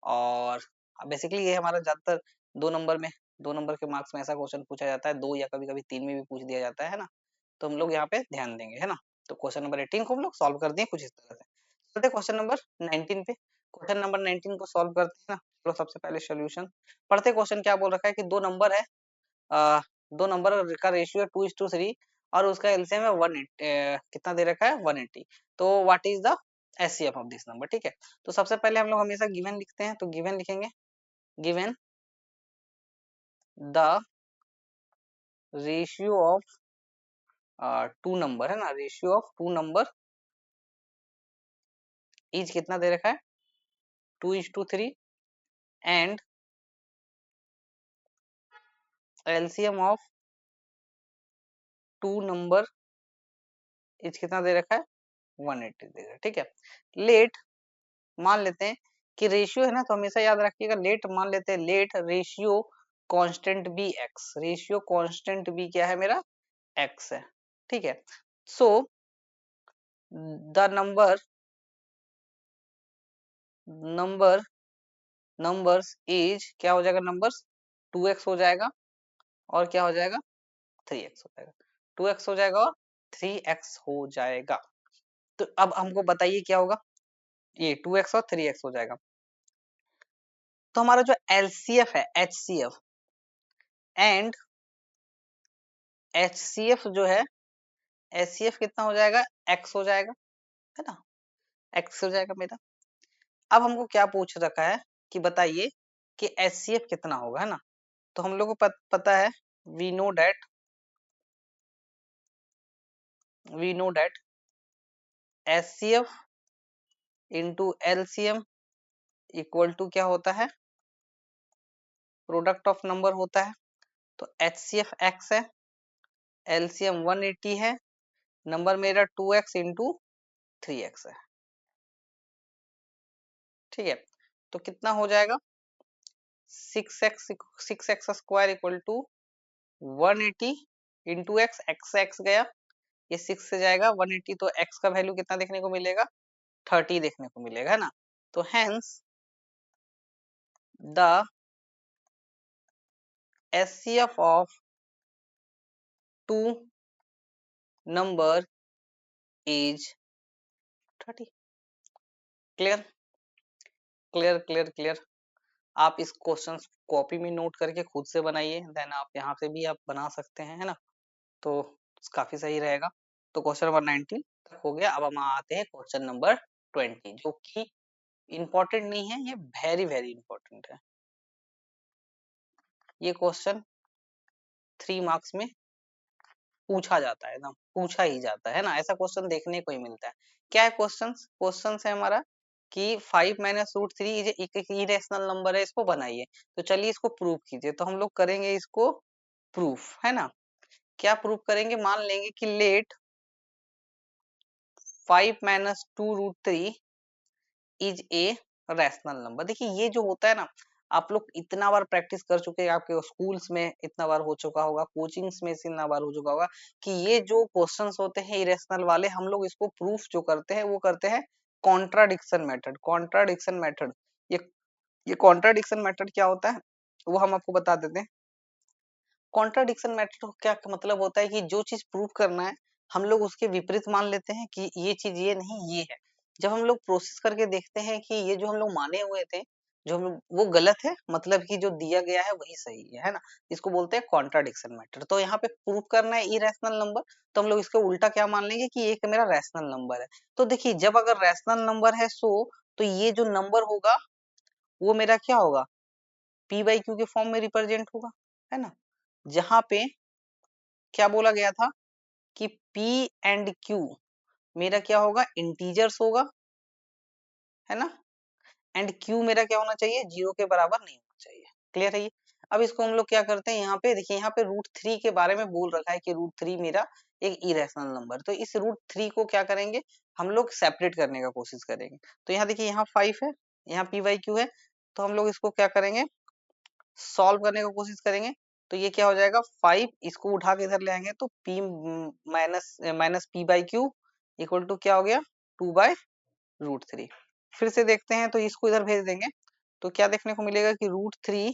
और बेसिकली ये हमारा ज्यादातर 2 नंबर में, 2 नंबर के मार्क्स में ऐसा क्वेश्चन पूछा जाता है, 2 या कभी कभी 3 में भी पूछ दिया जाता है ना। तो हम लोग यहाँ पे ध्यान देंगे, है ना। तो क्वेश्चन नंबर 18 को हम लोग सॉल्व कर दिए कुछ इस तरह से। चलते क्वेश्चन नंबर 19 पे। क्वेश्चन नंबर 19 को सॉल्व करते हैं ना। तो सबसे पहले सोल्यूशन पढ़ते। क्वेश्चन क्या बोल रखा है कि दो नंबर है, आ, 2 नंबर का रेशियो 2:3 और उसका एलसीएम है 180, कितना दे रखा है 180। तो what is the HCF of this number, ठीक है। तो सबसे पहले हम लोग हमेशा गिवन लिखते हैं, तो गिवन लिखेंगे, given the ratio of 2 number, है ना, रेशियो ऑफ 2 नंबर इज कितना दे रखा है 2:3 and LCM of 2 number is कितना दे रखा है 180 दे रखा है, ठीक है। लेट मान लेते हैं कि रेशियो है ना, तो हमेशा याद रखिएगा लेट मान लेते हैं, let ratio constant be x, ratio constant be क्या है मेरा एक्स है, ठीक है। So the number number numbers is क्या हो जाएगा, नंबर्स 2x हो जाएगा और क्या हो जाएगा 3x हो जाएगा, 2x हो जाएगा और 3x हो जाएगा। तो अब हमको बताइए क्या होगा, ये 2x और 3x हो जाएगा। तो हमारा जो एलसीएफ है एचसीएफ एंड एचसीएफ जो है, एचसीएफ कितना हो जाएगा x हो जाएगा, है ना, x हो जाएगा मेरा। अब हमको क्या पूछ रखा है कि बताइए कि एचसीएफ कितना होगा, है ना। तो हम लोग को पता है, we know that, we know that HCF into LCM equal to क्या होता है, प्रोडक्ट ऑफ नंबर होता है। तो एचसीएफ x है, एलसीएम 180 है, नंबर मेरा 2x इंटू 3x है, ठीक है। तो कितना हो जाएगा 6x square equal to 180 into x गया, ये 6 से जाएगा 180, तो x का वैल्यू कितना देखने को मिलेगा 30 देखने को मिलेगा, है ना। तो hence the HCF of 2 number is 30। Clear clear clear clear. आप इस क्वेश्चन कॉपी में नोट करके खुद से बनाइए, देन आप यहाँ से भी आप बना सकते हैं, है ना। तो काफी सही रहेगा। तो क्वेश्चन नंबर 19 तक हो गया। अब हम आते हैं क्वेश्चन नंबर 20, जो कि इंपॉर्टेंट नहीं है, ये वेरी वेरी इंपॉर्टेंट है। ये क्वेश्चन 3 मार्क्स में पूछा जाता है ना, पूछा ही जाता है ना, ऐसा क्वेश्चन देखने को ही मिलता है। क्या है क्वेश्चन, क्वेश्चन है हमारा कि 5 - √3 एक इरेशनल नंबर है, इसको बनाइए। तो चलिए इसको प्रूव कीजिए। तो हम लोग करेंगे इसको प्रूफ, है ना। क्या प्रूफ करेंगे, मान लेंगे कि let 5 - 2√3 is a rational number. देखिए ये जो होता है ना, आप लोग इतना बार प्रैक्टिस कर चुके हैं, आपके स्कूल्स में इतना बार हो चुका होगा, कोचिंग्स में इतना बार हो चुका होगा कि ये जो क्वेश्चंस होते हैं इरेशनल वाले, हम लोग इसको प्रूफ जो करते हैं वो करते हैं कॉन्ट्राडिक्शन मेथड, कॉन्ट्राडिक्शन मेथड। ये ये कॉन्ट्राडिक्शन मेथड क्या होता है वो हम आपको बता देते हैं। कॉन्ट्राडिक्शन मेथड क्या मतलब होता है कि जो चीज प्रूव करना है हम लोग उसके विपरीत मान लेते हैं कि ये चीज ये नहीं ये है। जब हम लोग प्रोसेस करके देखते हैं कि ये जो हम लोग माने हुए थे, जो हम वो गलत है, मतलब कि जो दिया गया है वही सही है ना। इसको बोलते हैं कॉन्ट्राडिक्शन मेथड। तो यहाँ पे प्रूव करना है इरेशनल नंबर, तो हम लोग इसके उल्टा क्या मान लेंगे कि एक मेरा रैशनल नंबर है। तो देखिए जब अगर रैशनल नंबर है सो, तो ये जो नंबर होगा वो मेरा क्या होगा, पी बाई क्यू के फॉर्म में रिप्रेजेंट होगा, है ना। जहां पे क्या बोला गया था कि P एंड Q मेरा क्या होगा, इंटीजर्स होगा, है ना। एंड Q मेरा क्या होना चाहिए, 0 के बराबर नहीं होना चाहिए। क्लियर है ये। अब इसको हम लोग क्या करते हैं, यहाँ पे देखिए, यहाँ पे √3 के बारे में बोल रखा है कि √3 मेरा एक इरेशनल नंबर। तो इस √3 को क्या करेंगे, हम लोग सेपरेट करने का कोशिश करेंगे। तो यहाँ देखिए, यहाँ 5 है, यहाँ P बाई क्यू है। तो हम लोग इसको क्या करेंगे, सॉल्व करने की कोशिश करेंगे। तो ये क्या हो जाएगा 5, इसको उठा के इधर ले आएंगे तो P minus minus P by q equal to क्या हो गया 2/√3। फिर से देखते हैं तो इसको इधर भेज देंगे तो क्या देखने को मिलेगा कि √3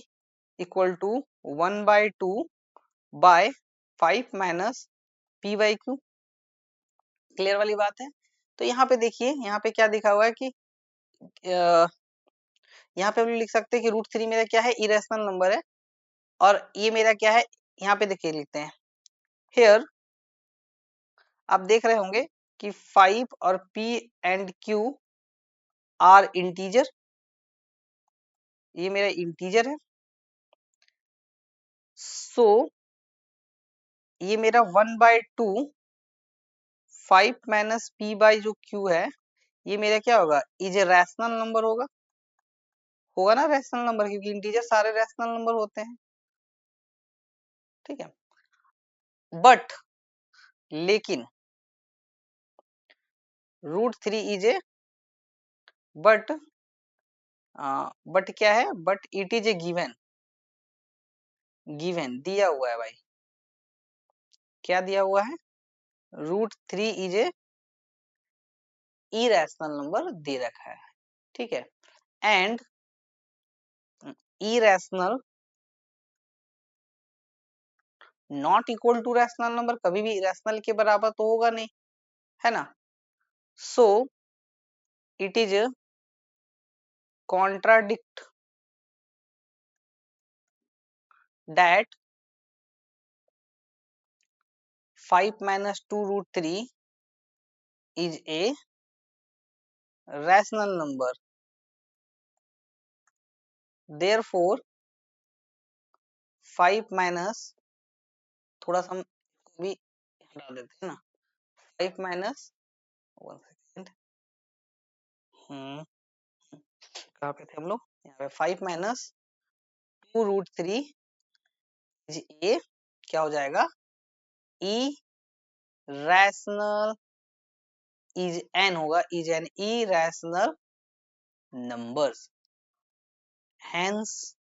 इक्वल टू 1/2/5 - p/q। क्लियर वाली बात है। तो यहाँ पे देखिए यहाँ पे क्या दिखा हुआ है कि यहाँ पे हम लिख सकते हैं कि √3 मेरा क्या है इरेशनल नंबर है और ये मेरा क्या है यहाँ पे देखिए लिखते हैं हेयर। आप देख रहे होंगे कि 5 और p and q are integer, ये मेरा इंटीजर है। सो ये मेरा 1/2 5 - p जो q है ये मेरा क्या होगा इज ए रैशनल नंबर होगा ना रैशनल नंबर, क्योंकि इंटीजर सारे रैशनल नंबर होते हैं। ठीक है, बट लेकिन √3 इज ए बट बट क्या है but it is a given, given दिया हुआ है भाई। क्या दिया हुआ है √3 इज ए इरेशनल नंबर दे रखा है। ठीक है, and irrational not equal to rational number, कभी भी रैशनल के बराबर तो होगा नहीं, है ना। So it is contradict that 5 - 2√3 is a rational number, therefore 5 थोड़ा सा हम भी हटा देते हैं ना, 5 माइनस 1 सेकेंड, कहाँ पे थे हम लोग, यहाँ पे 5 - 2√3 इज ए क्या हो जाएगा ई रैशनल इज एन होगा, is an irrational numbers, hence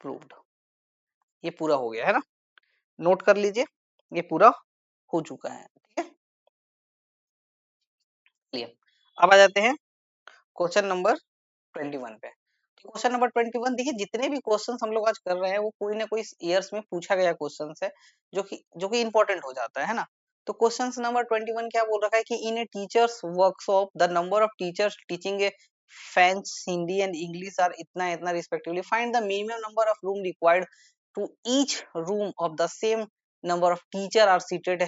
proved. ये पूरा हो गया है ना, नोट कर लीजिए ये पूरा हो चुका है। ठीक है, चलिए अब आ जाते हैं क्वेश्चन नंबर 21 पे। तो क्वेश्चन नंबर 21 देखिए जितने भी क्वेश्चंस हम लोग आज कर रहे हैं वो कोई ना कोई ईयर्स में पूछा गया क्वेश्चंस है जो कि इंपॉर्टेंट हो जाता है ना। तो क्वेश्चन नंबर 21 क्या बोल रखा है कि in a teachers workshop the number of teachers teaching a French Hindi and English are इतना इतना respectively, find the minimum number of room required to each room of the same number of teacher are seated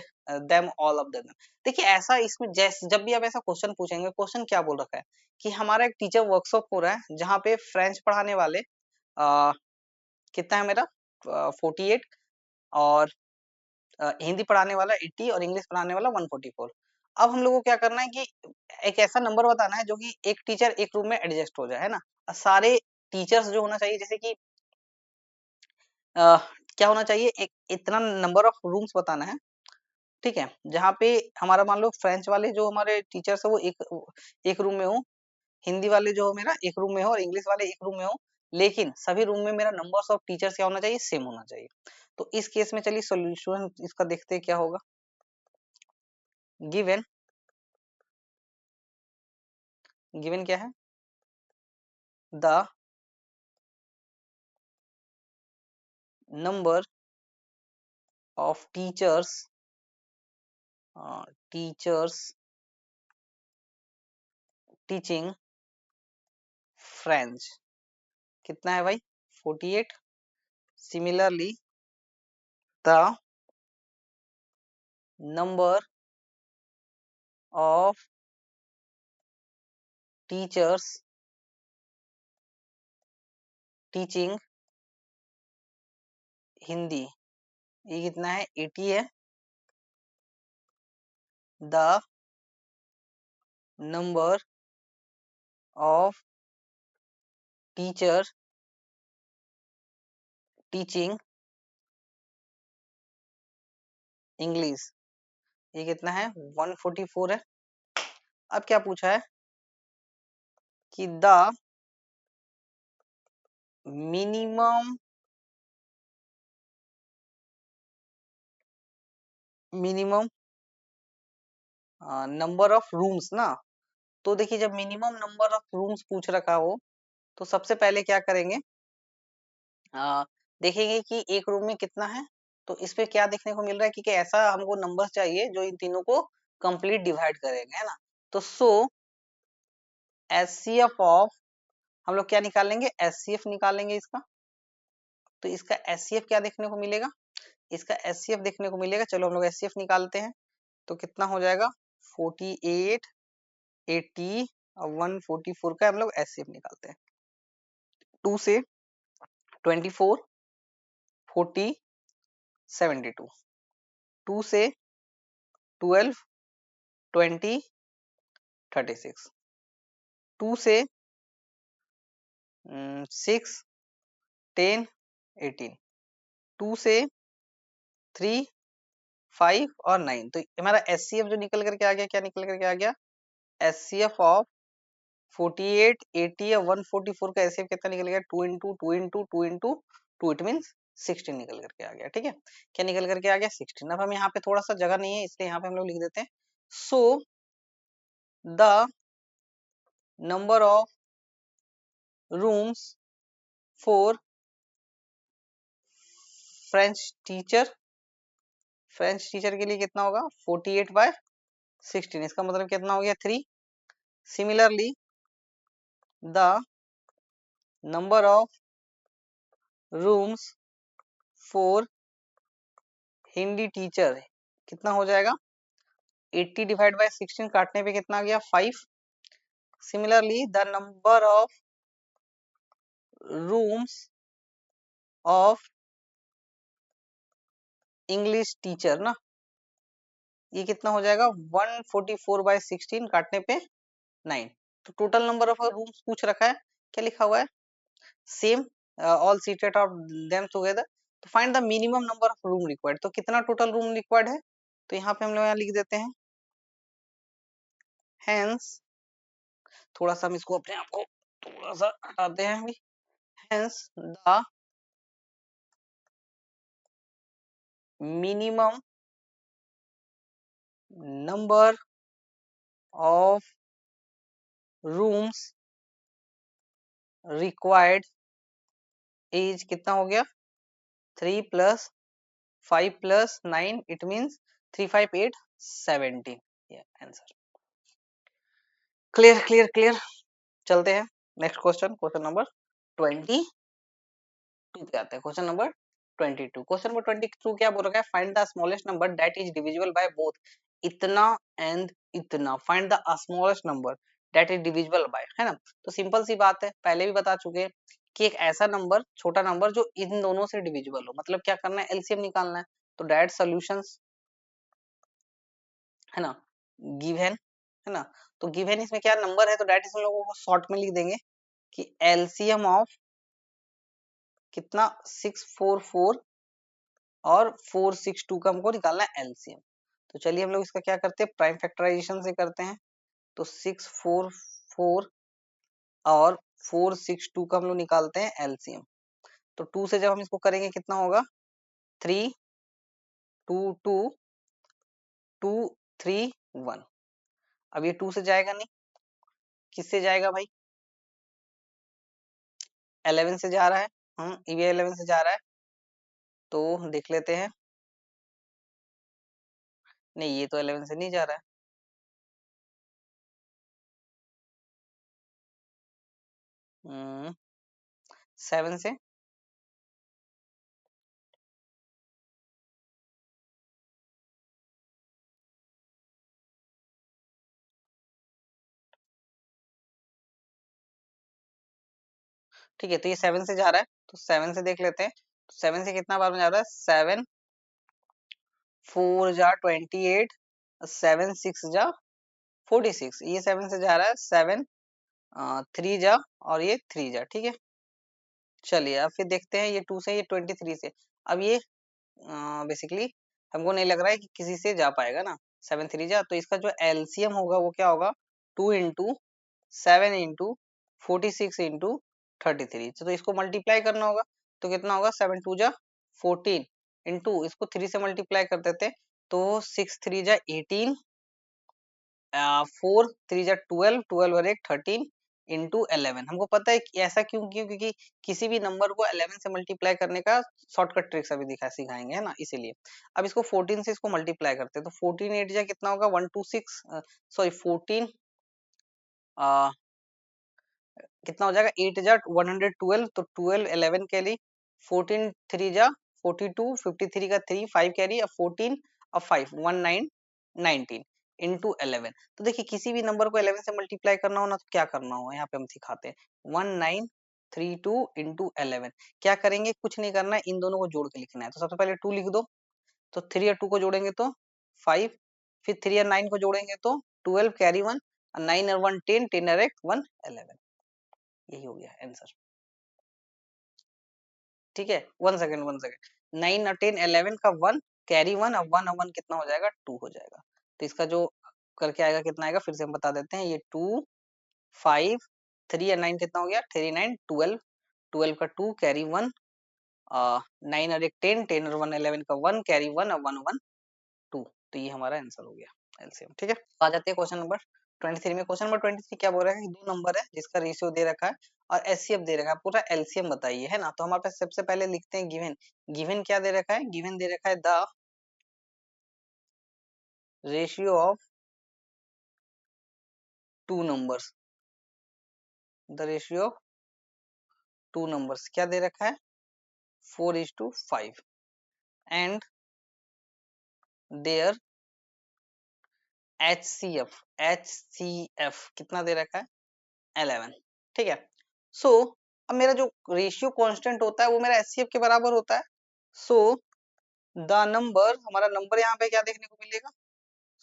them all of them. देखिए ऐसा इसमें जैसे जब भी आप ऐसा क्वेश्चन पूछेंगे, क्वेश्चन क्या बोल रखा है कि हमारा एक टीचर वर्कशॉप हो रहा है जहाँ पे फ्रेंच पढ़ाने वाले कितना है मेरा 48 और हिंदी पढ़ाने वाला 80 और इंग्लिश पढ़ाने वाला 144। अब हम लोग को क्या करना है कि एक ऐसा नंबर बताना है जो कि एक टीचर एक रूम में एडजस्ट हो जाए, है ना। सारे टीचर्स जो होना चाहिए जैसे कि अ, क्या होना चाहिए एक इतना नंबर ऑफ रूम्स बताना है। ठीक है, जहाँ पे हमारा मान लो फ्रेंच वाले जो हमारे टीचर्स है वो एक रूम में हो, हिंदी वाले जो हो मेरा एक रूम में हो और इंग्लिश वाले एक रूम में हो, लेकिन सभी रूम में मेरा नंबर्स ऑफ टीचर्स क्या होना चाहिए सेम होना चाहिए। तो इस केस में चलिए सॉल्यूशन इसका देखते हैं क्या होगा। गिवन गिवन क्या है the number of teachers teaching French कितना है भाई 48। Similarly the number of teachers teaching Hindi ये कितना है 80 है। The number of teacher teaching English ये कितना है 144 है। अब क्या पूछा है कि the minimum minimum number of rooms ना, तो देखिए जब मिनिमम नंबर ऑफ रूम्स पूछ रखा हो तो सबसे पहले क्या करेंगे, देखेंगे कि एक रूम में कितना है। तो इस पे क्या देखने को मिल रहा है कि ऐसा हमको नंबर चाहिए जो इन तीनों को कंप्लीट डिवाइड करेंगे, है ना। तो सो एचसीएफ ऑफ, हम लोग क्या निकाल लेंगे, एचसीएफ निकालेंगे इसका। तो इसका एचसीएफ क्या देखने को मिलेगा, इसका एचसीएफ देखने को मिलेगा, चलो हम लोग एचसीएफ निकालते हैं। तो कितना हो जाएगा, 48, 80 और 144 का हम लोग एचसीएफ निकालते हैं। 2 से 24, 40, 72, 2 से 12, 20, 36, 2 से 6, 10, 18, 2 से 3, 5 और 9। तो हमारा एचसीएफ जो निकल करके आ गया, क्या निकल करके आ गया, एचसीएफ ऑफ 48, 80 और 144 का एचसीएफ कितना निकल गया, 2 into 2 into 2 into 2, it mean 16 निकल करके आ गया। ठीक है, क्या निकल करके आ गया, 16। अब हम यहाँ पे थोड़ा सा जगह नहीं है इसलिए यहाँ पे हम लोग लिख देते हैं, सो the number of rooms for French teacher, French teacher के लिए कितना होगा, 48/16, इसका मतलब कितना हो गया, 3। Similarly the number of rooms for Hindi teacher कितना हो जाएगा, 80/16 काटने पे कितना आ गया, 5। Similarly the number of rooms of English teacher ना, ये कितना हो जाएगा, 144/16 काटने पे 9। तो टोटल नंबर ऑफ रूम्स पूछ रखा है, क्या लिखा हुआ है, same, all seated of them together. तो find the minimum number of room required, तो कितना टोटल रूम रिक्वायर्ड है, तो यहाँ पे हम लोग यहाँ लिख देते हैं, हेंस, थोड़ा सा हम इसको अपने आप को थोड़ा सा हटाते हैं अभी, hence the minimum number of rooms required is कितना हो गया, 3 + 5 + 9, इट मीन्स 3, 5, 8, 17, ये आंसर। क्लियर क्लियर क्लियर, चलते हैं नेक्स्ट क्वेश्चन, क्वेश्चन नंबर 22 पे आते हैं। क्वेश्चन नंबर 22, क्वेश्चन नंबर 22 क्या बोल रखा है, find the smallest number that is divisible by both इतना एंड इतना, find the smallest number that is divisible by, है ना। तो सिंपल सी बात है, पहले भी बता चुके हैं कि एक ऐसा नंबर, छोटा नंबर जो इन दोनों से डिविजिबल हो, मतलब क्या करना है, एलसीएम निकालना है। तो डायरेक्ट सॉल्यूशंस, है ना, गिवन, है ना। तो गिवन इसमें क्या नंबर है, तो डायरेक्ट हम लोगों को शॉर्ट में लिख देंगे कि एलसीएम ऑफ कितना, 644 और 462 का हमको निकालना है एलसीएम। तो चलिए हम लोग इसका क्या करते हैं, प्राइम फैक्टराइजेशन से करते हैं। तो 644 और 462 का हम लोग निकालते हैं एलसीएम। तो 2 से जब हम इसको करेंगे कितना होगा, 3, 2, 2, 2, 3, 1। अब ये 2 से जाएगा नहीं, किससे जाएगा भाई, 11 से जा रहा है, ये 11 से जा रहा है। तो देख लेते हैं, नहीं ये तो 11 से नहीं जा रहा है, 7 से, ठीक है। तो ये 7 से जा रहा है, तो 7 से देख लेते हैं। तो 7 से कितना बार में जा रहा है, 7 4 जा 28, 7 6 जा 46, ये 7 से जा रहा है, 7 3 जा और ये 3 जा, ठीक है। चलिए अब फिर देखते हैं, ये 2 से, ये 23 से। अब ये बेसिकली हमको नहीं लग रहा है कि किसी से जा पाएगा ना, 7 3 जा, तो इसका जो एलसीएम होगा वो क्या होगा, 2 इंटू 7 इंटू 46 इंटू 33। तो इसको मल्टीप्लाई करना होगा, तो कितना होगा, 7 2 जा 14 इंटू इसको 3 से मल्टीप्लाई कर देते, तो 6 3 जा 18 4 3 जा 12, 12 और 1 13 इंटू 11। हमको पता है कि ऐसा क्यों क्योंकि किसी भी नंबर को 11 से मल्टीप्लाई करने का शॉर्टकट ट्रिक्स अभी सिखाएंगे, है ना, इसीलिए। अब इसको 14 से इसको मल्टीप्लाई करते हैं, तो 14 8 जा कितना होगा, 126, सॉरी 14, कितना हो जाएगा, 8 जा 112, तो 12 11 कैरी, 14 3 जा 42, 53 का 3 5 कैरी, अब 14 अब 5 19 19 इंटू 11। तो देखिए किसी भी नंबर को 11 से मल्टीप्लाई करना हो ना, तो क्या करना हो, यहाँ पे हम सिखाते हैं, 1932 इंटू 11। क्या करेंगे, कुछ नहीं करना है, इन दोनों को जोड़ के लिखना है। तो सबसे पहले 2 लिख दो, तो 3 और 2 को जोड़ेंगे तो 5, फिर 3 और 9 को जोड़ेंगे तो 12 कैरी 1, 9 और 1 10, 10 और 1 1 11। यही हो गया आंसर, ठीक है। 1 सेकंड 1 सेकंड, 9 और 10 11 का 1 कैरी 1, अब 1 और 1 कितना हो जाएगा, 2 हो जाएगा। तो इसका जो करके आएगा कितना आएगा, फिर से हम बता देते हैं, ये 2 5 3 और 9 कितना हो गया, 3 9 12, 12 का 2 कैरी 1, 9 और 1 10, 10 और 1 11 का 1 कैरी 1 और 1 1 2। तो ये हमारा आंसर हो गया एलसीएम, ठीक है। आ जाते हैं क्वेश्चन नंबर 23 में। क्वेश्चन नंबर 23 क्या बोल रहा है कि दो नंबर है जिसका रेशियो दे रखा है और एचसीएफ दे रखा है, पूरा एलसीएम बताइए, है ना। तो हमारे पास सबसे पहले लिखते हैं गिवन। गिवन क्या दे रखा है, गिवन दे रखा है the ratio of two numbers, the ratio of two numbers क्या दे रखा है, 4:5, एंड देयर एचसीएफ कितना दे रखा है, 11, ठीक है। सो अब मेरा जो रेशियो कांस्टेंट होता है वो मेरा एचसीएफ के बराबर होता है। सो द नंबर, हमारा नंबर यहाँ पे क्या देखने को मिलेगा,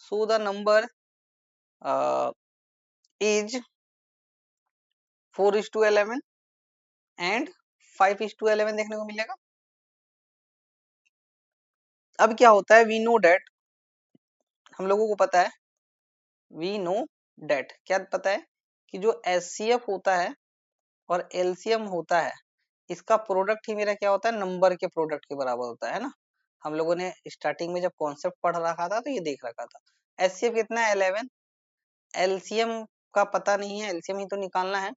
सो द नंबर इज 4:11 एंड 5:11 देखने को मिलेगा। अब क्या होता है, वी नो डेट, हम लोगों को पता है, वी नो डेट क्या पता है कि जो एचसीएफ होता है और एलसीएम होता है, इसका प्रोडक्ट ही मेरा क्या होता है, नंबर के प्रोडक्ट के बराबर होता है ना। हम लोगों ने स्टार्टिंग में जब कॉन्सेप्ट पढ़ रखा था तो ये देख रखा था। एचसीएफ कितना है, 11, एलसीएम का पता नहीं है, एलसीएम ही तो निकालना है,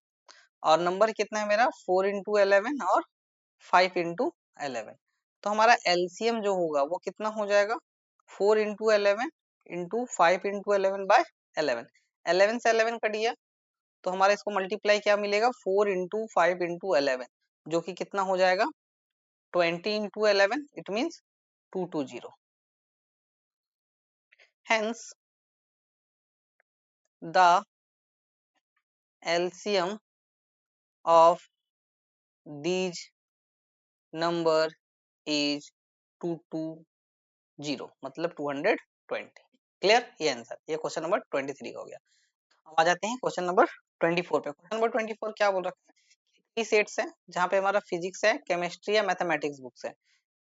और नंबर कितना है मेरा, 4:11 और 5:11। तो हमारा एलसीएम जो होगा वो कितना हो जाएगा, 4:11 इंटू 5:11 बाय 11। 11 से 11 कट गया, तो हमारा इसको मल्टीप्लाई क्या मिलेगा, 4:5:11, जो कि कितना हो जाएगा, 20:11, it means 220। Hence the LCM of these number is 220, मतलब 220। क्लियर, ये आंसर, ये क्वेश्चन नंबर 23 का हो गया। अब आ जाते हैं क्वेश्चन नंबर 24 पे। क्वेश्चन नंबर 24 क्या बोल रखा है, थ्री सेट्स है जहाँ पे हमारा फिजिक्स है, केमिस्ट्री या मैथमेटिक्स बुक्स है,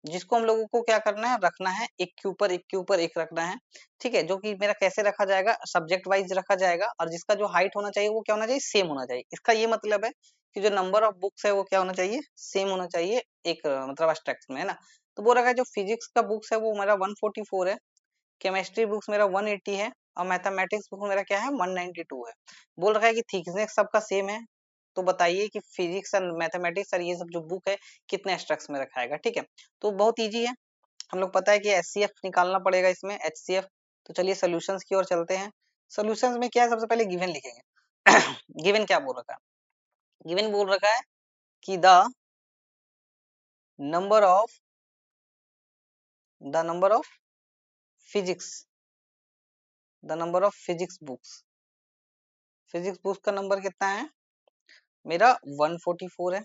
जिसको हम लोगों को क्या करना है, रखना है एक के ऊपर एक के ऊपर एक रखना है, ठीक है। जो कि मेरा कैसे रखा जाएगा, सब्जेक्ट वाइज रखा जाएगा, और जिसका जो हाइट होना चाहिए वो क्या होना चाहिए, सेम होना चाहिए। इसका ये मतलब है कि जो नंबर ऑफ बुक्स है वो क्या होना चाहिए, सेम होना चाहिए, एक मतलब एब्स्ट्रैक्ट में, है ना। तो बोल रखा है जो फिजिक्स का बुक्स है वो मेरा 144 है, केमिस्ट्री बुक्स मेरा 180 है, और मैथमेटिक्स बुक मेरा क्या है, 192 है। बोल रखा है कि थिकनेस सबका सेम है, तो बताइए कि फिजिक्स और मैथमेटिक्स और ये सब जो बुक है कितने स्ट्रक्स में रखाएगा, ठीक है। तो बहुत इजी है, हम लोग पता है कि एचसीएफ निकालना पड़ेगा इसमें, एचसीएफ। तो चलिए सॉल्यूशंस की ओर चलते हैं। सॉल्यूशंस में क्या है, सबसे पहले गिवन लिखेंगे। गिवन क्या बोल रखा है, गिवन बोल रखा है कि number of the number of physics the number of physics books का नंबर कितना है, मेरा 144 है।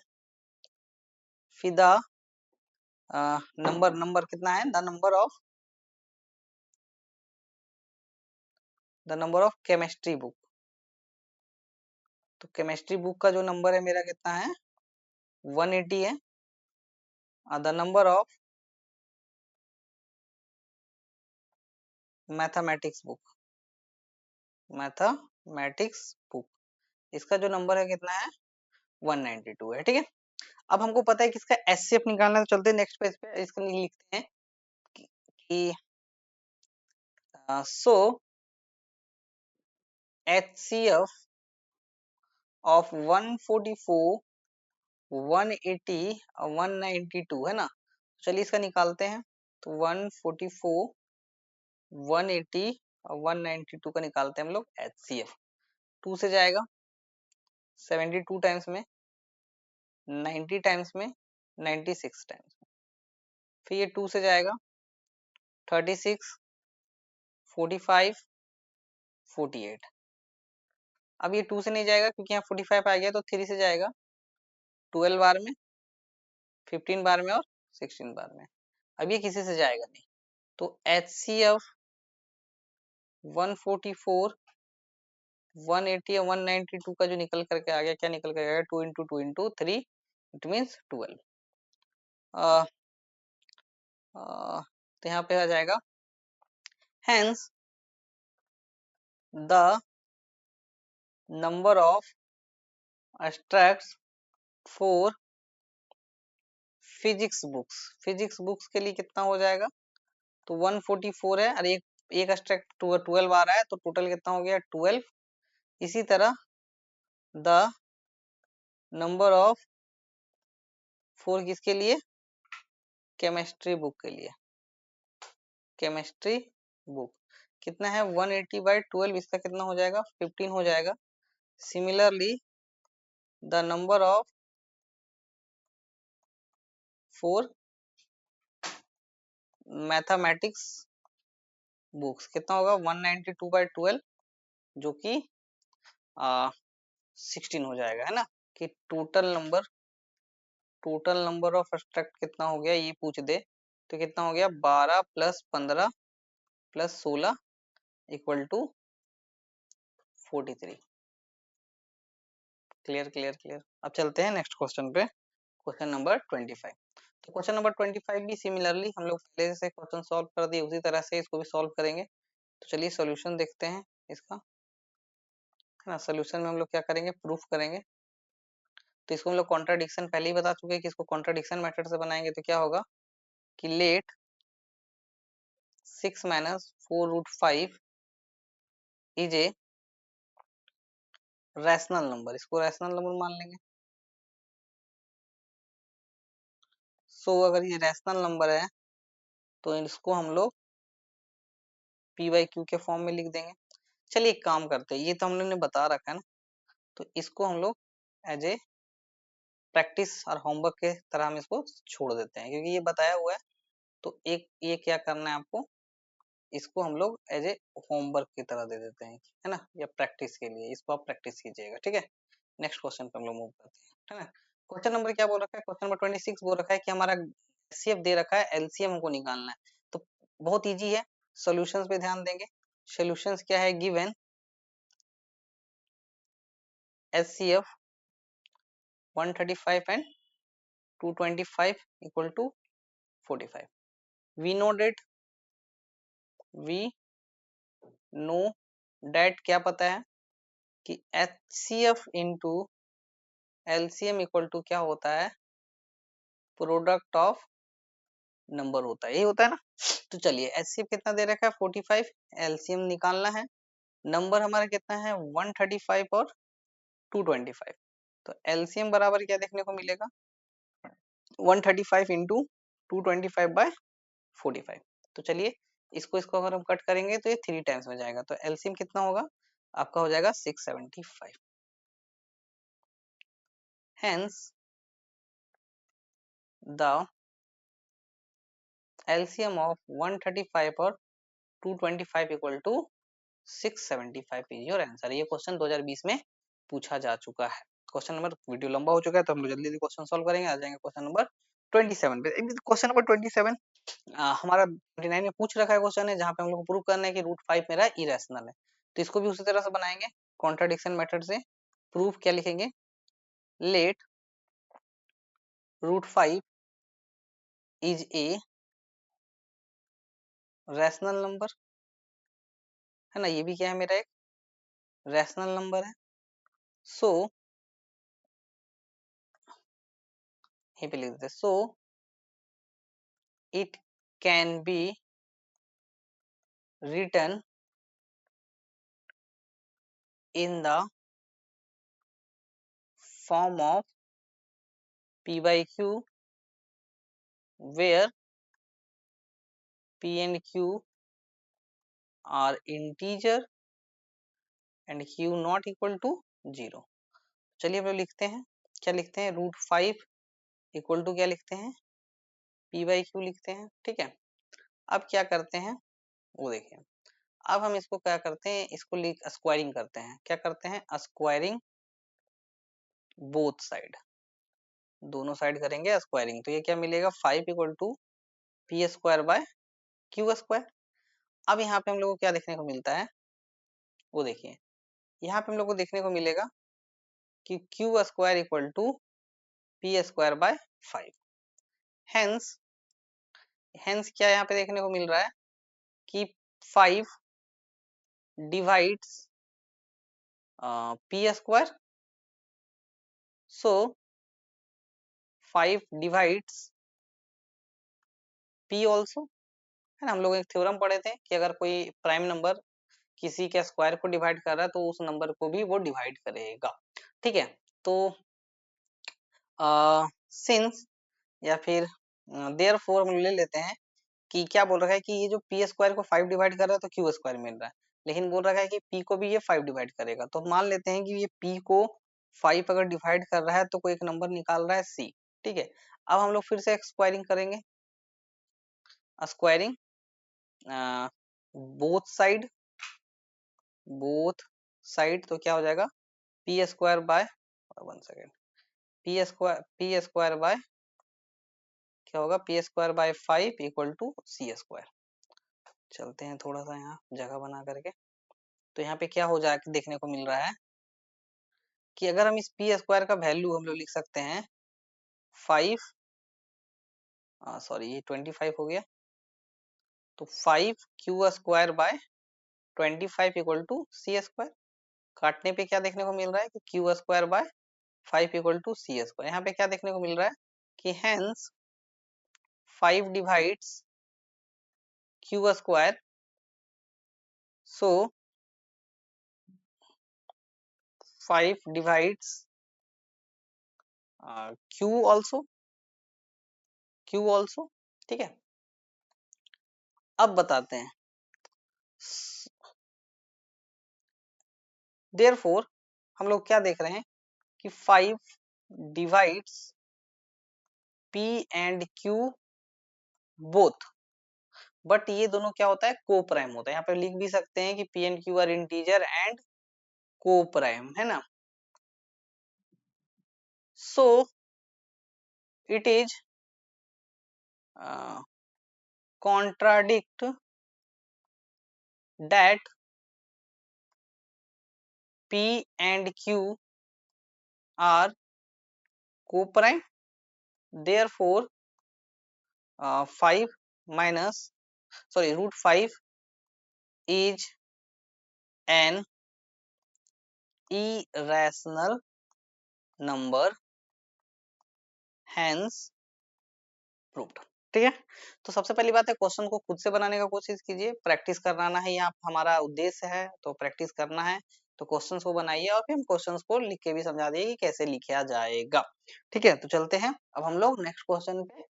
फिर नंबर नंबर कितना है, the number of chemistry book, तो केमिस्ट्री बुक का जो नंबर है मेरा कितना है, 180 है। The number of mathematics book, इसका जो नंबर है कितना है, 192 है, ठीक है। अब हमको पता है कि इसका एचसीएफ निकालना है, तो चलते हैं नेक्स्ट पेज पे, इसका लिखते हैं कि सो HCF ऑफ 144, 180 और 192 है ना। चलिए इसका निकालते हैं। तो 144, 180 और 192 का निकालते हैं हम लोग HCF। 2 से जाएगा 72 टाइम्स में, 90 टाइम्स में, 96 टाइम्स में। फिर ये 2 से जाएगा 36, 45, 48। अब ये 2 से नहीं जाएगा क्योंकि यहाँ 45 आ गया, तो 3 से जाएगा 12 बार में, 15 बार में और 16 बार में। अब ये किसी से जाएगा नहीं, तो HCF 144, 180 और 192 का जो निकल करके आ गया, क्या निकल करके आ गया, 2 इंटू 2 इंटू 3, इट मीन्स 12। तो यहाँ पे आ जाएगा hence the number of abstracts for physics books. Physics books के लिए कितना हो जाएगा, तो 144 है और एक एक abstract 12 आ रहा है, तो टोटल कितना हो गया 12। इसी तरह द नंबर ऑफ फोर किसके लिए, केमिस्ट्री बुक के लिए। केमिस्ट्री बुक कितना है 180/12, इसका कितना हो जाएगा 15 हो जाएगा। Similarly the number of four mathematics books कितना होगा 192/12, जो कि 16 हो जाएगा, है ना। कि टोटल नंबर ऑफ एब्स्ट्रैक्ट कितना हो गया ये पूछ दे, तो कितना हो गया 12 + 15 + 16 equal to 43। Clear clear clear. अब चलते हैं नेक्स्ट क्वेश्चन पे, क्वेश्चन नंबर 25। तो क्वेश्चन नंबर 25 भी सिमिलरली हम लोग पहले जैसे क्वेश्चन सॉल्व कर दिए उसी तरह से इसको भी सॉल्व करेंगे। तो चलिए सॉल्यूशन देखते हैं इसका, है ना। सॉल्यूशन में हम लोग क्या करेंगे, प्रूफ करेंगे। तो इसको हम लोग कॉन्ट्राडिक्शन पहले ही बता चुके हैं कि इसको कॉन्ट्राडिक्शन मेथड से बनाएंगे। तो क्या होगा कि let 6 - 4√5 is a rational number, इसको रैशनल नंबर मान लेंगे। सो अगर ये रैशनल नंबर है तो इसको हम लोग P/Q के फॉर्म में लिख देंगे। चलिए एक काम करते हैं, ये तो हम लोग ने बता रखा है ना, तो इसको हम लोग एज ए प्रैक्टिस और होमवर्क के तरह हम इसको छोड़ देते हैं, क्योंकि ये बताया हुआ है। तो एक ये क्या करना है आपको, इसको हम लोग एज ए होमवर्क की तरह दे देते हैं, है ना, या प्रैक्टिस के लिए इसको आप प्रैक्टिस कीजिएगा, ठीक है। नेक्स्ट क्वेश्चन पे हम लोग मूव करते हैं, है ना। क्वेश्चन नंबर क्या बोल रखा है, क्वेश्चन नंबर 26 बोल रखा है कि हमारा एचसीएफ दे रखा है, एलसीएम हमको निकालना है। तो बहुत इजी है, सॉल्यूशंस पे ध्यान देंगे। सॉल्यूशंस क्या है, given HCF 135 and 225 equal to 45। We know that, we know that क्या पता है कि HCF into LCM equal to क्या होता है, प्रोडक्ट ऑफ नंबर होता है, यही होता है ना। तो चलिए एचसीएफ कितना दे रखा है 45, एलसीएम निकालना है। नंबर हमारा कितना है 135 और 225। तो एलसीएम बराबर क्या देखने को मिलेगा 135 इंटू 225/45। तो चलिए इसको इसको अगर हम कट करेंगे तो ये 3 टाइम्स में जाएगा, तो एलसीएम कितना होगा आपका हो जाएगा 675। हेंस द एलसीएम ऑफ 135 और 225 equal to 675 is your answer. ये क्वेश्चन 2020 में पूछा जा चुका है। क्वेश्चन नंबर, वीडियो लंबा हो चुका है तो हम लोग जल्दी जल्दी क्वेश्चन सॉल्व करेंगे, आ जाएंगे क्वेश्चन नंबर 27 पे। क्वेश्चन नंबर 27 हमारा 29 में पूछ रखा है क्वेश्चन है, जहाँ पे हम लोग को प्रूव करना है कि √5 मेरा इरेशनल है। तो इसको भी उसी तरह से बनाएंगे कॉन्ट्राडिक्शन मेथड से। प्रूफ क्या लिखेंगे, let √5 is a rational number, है ना। ये भी क्या है मेरा एक रैशनल नंबर है। सो यहीं पे लिख देते, so it can be written in the form of P by Q where P and Q are integer and Q not equal to 0। चलिए हम लोग लिखते हैं, क्या लिखते हैं, √5 इक्वल टू क्या लिखते हैं, P by Q लिखते हैं। ठीक है, अब क्या करते हैं वो देखिए। अब हम इसको क्या करते हैं, इसको स्क्वायरिंग करते हैं। क्या करते हैं, स्क्वायरिंग बोथ साइड, दोनों साइड करेंगे स्क्वायरिंग। तो ये क्या मिलेगा, 5 equal to p square by q square. अब यहाँ पे हम लोग को क्या देखने को मिलता है, वो देखिए। यहाँ पे हम लोग को देखने को मिलेगा कि q square equal to p square by 5। Hence hence क्या यहाँ पे देखने को मिल रहा है कि 5 divides P square, so 5 divides P also, है ना। हम लोग एक थ्योरम पढ़े थे कि अगर कोई प्राइम नंबर किसी के स्क्वायर को डिवाइड कर रहा है तो उस नंबर को भी वो डिवाइड करेगा। ठीक है, तो सिंस या फिर देयरफॉर हम ले लेते हैं कि क्या बोल रहा है कि ये जो पी स्क्वायर को 5 डिवाइड कर रहा है तो क्यू स्क्वायर मिल रहा है, लेकिन बोल रहा है कि पी को भी ये 5 डिवाइड करेगा। तो मान लेते हैं कि ये पी को 5 अगर डिवाइड कर रहा है तो कोई एक नंबर निकाल रहा है सी। ठीक है, अब हम लोग फिर से स्क्वायरिंग करेंगे, स्क्वायरिंग बोथ साइड तो क्या हो जाएगा, p square by 1 second, p square by क्या होगा, p square by 5 equal to c square. चलते हैं थोड़ा सा यहाँ जगह बना करके। तो यहाँ पे क्या हो जाए देखने को मिल रहा है कि अगर हम इस पी स्क्वायर का वैल्यू हम लोग लिख सकते हैं 5, सॉरी ये 25 हो गया, तो 5 q square by 25 equal to c square. काटने पे क्या देखने को मिल रहा है कि q square by 5 equal to c square. यहाँ पे क्या देखने को मिल रहा है कि hence 5 divides q square, so 5 divides q also, ठीक है। अब बताते हैं, देयरफॉर हम लोग क्या देख रहे हैं कि 5 divides P and Q both, but ये दोनों क्या होता है, को प्राइम होता है। यहाँ पे लिख भी सकते हैं कि P and Q R integer and को प्राइम, है ना। So it is contradict that P and Q are co-prime, therefore 5 minus sorry √5 is an irrational number, hence proved। ठीक है, तो सबसे पहली बात है क्वेश्चन को खुद से बनाने का कोशिश कीजिए, प्रैक्टिस कराना है, यहाँ हमारा उद्देश्य है, तो प्रैक्टिस करना है। तो क्वेश्चंस को बनाइए और फिर हम क्वेश्चंस को लिख के भी समझा देंगे कि कैसे लिखा जाएगा। ठीक है, तो चलते हैं अब हम लोग नेक्स्ट क्वेश्चन पे।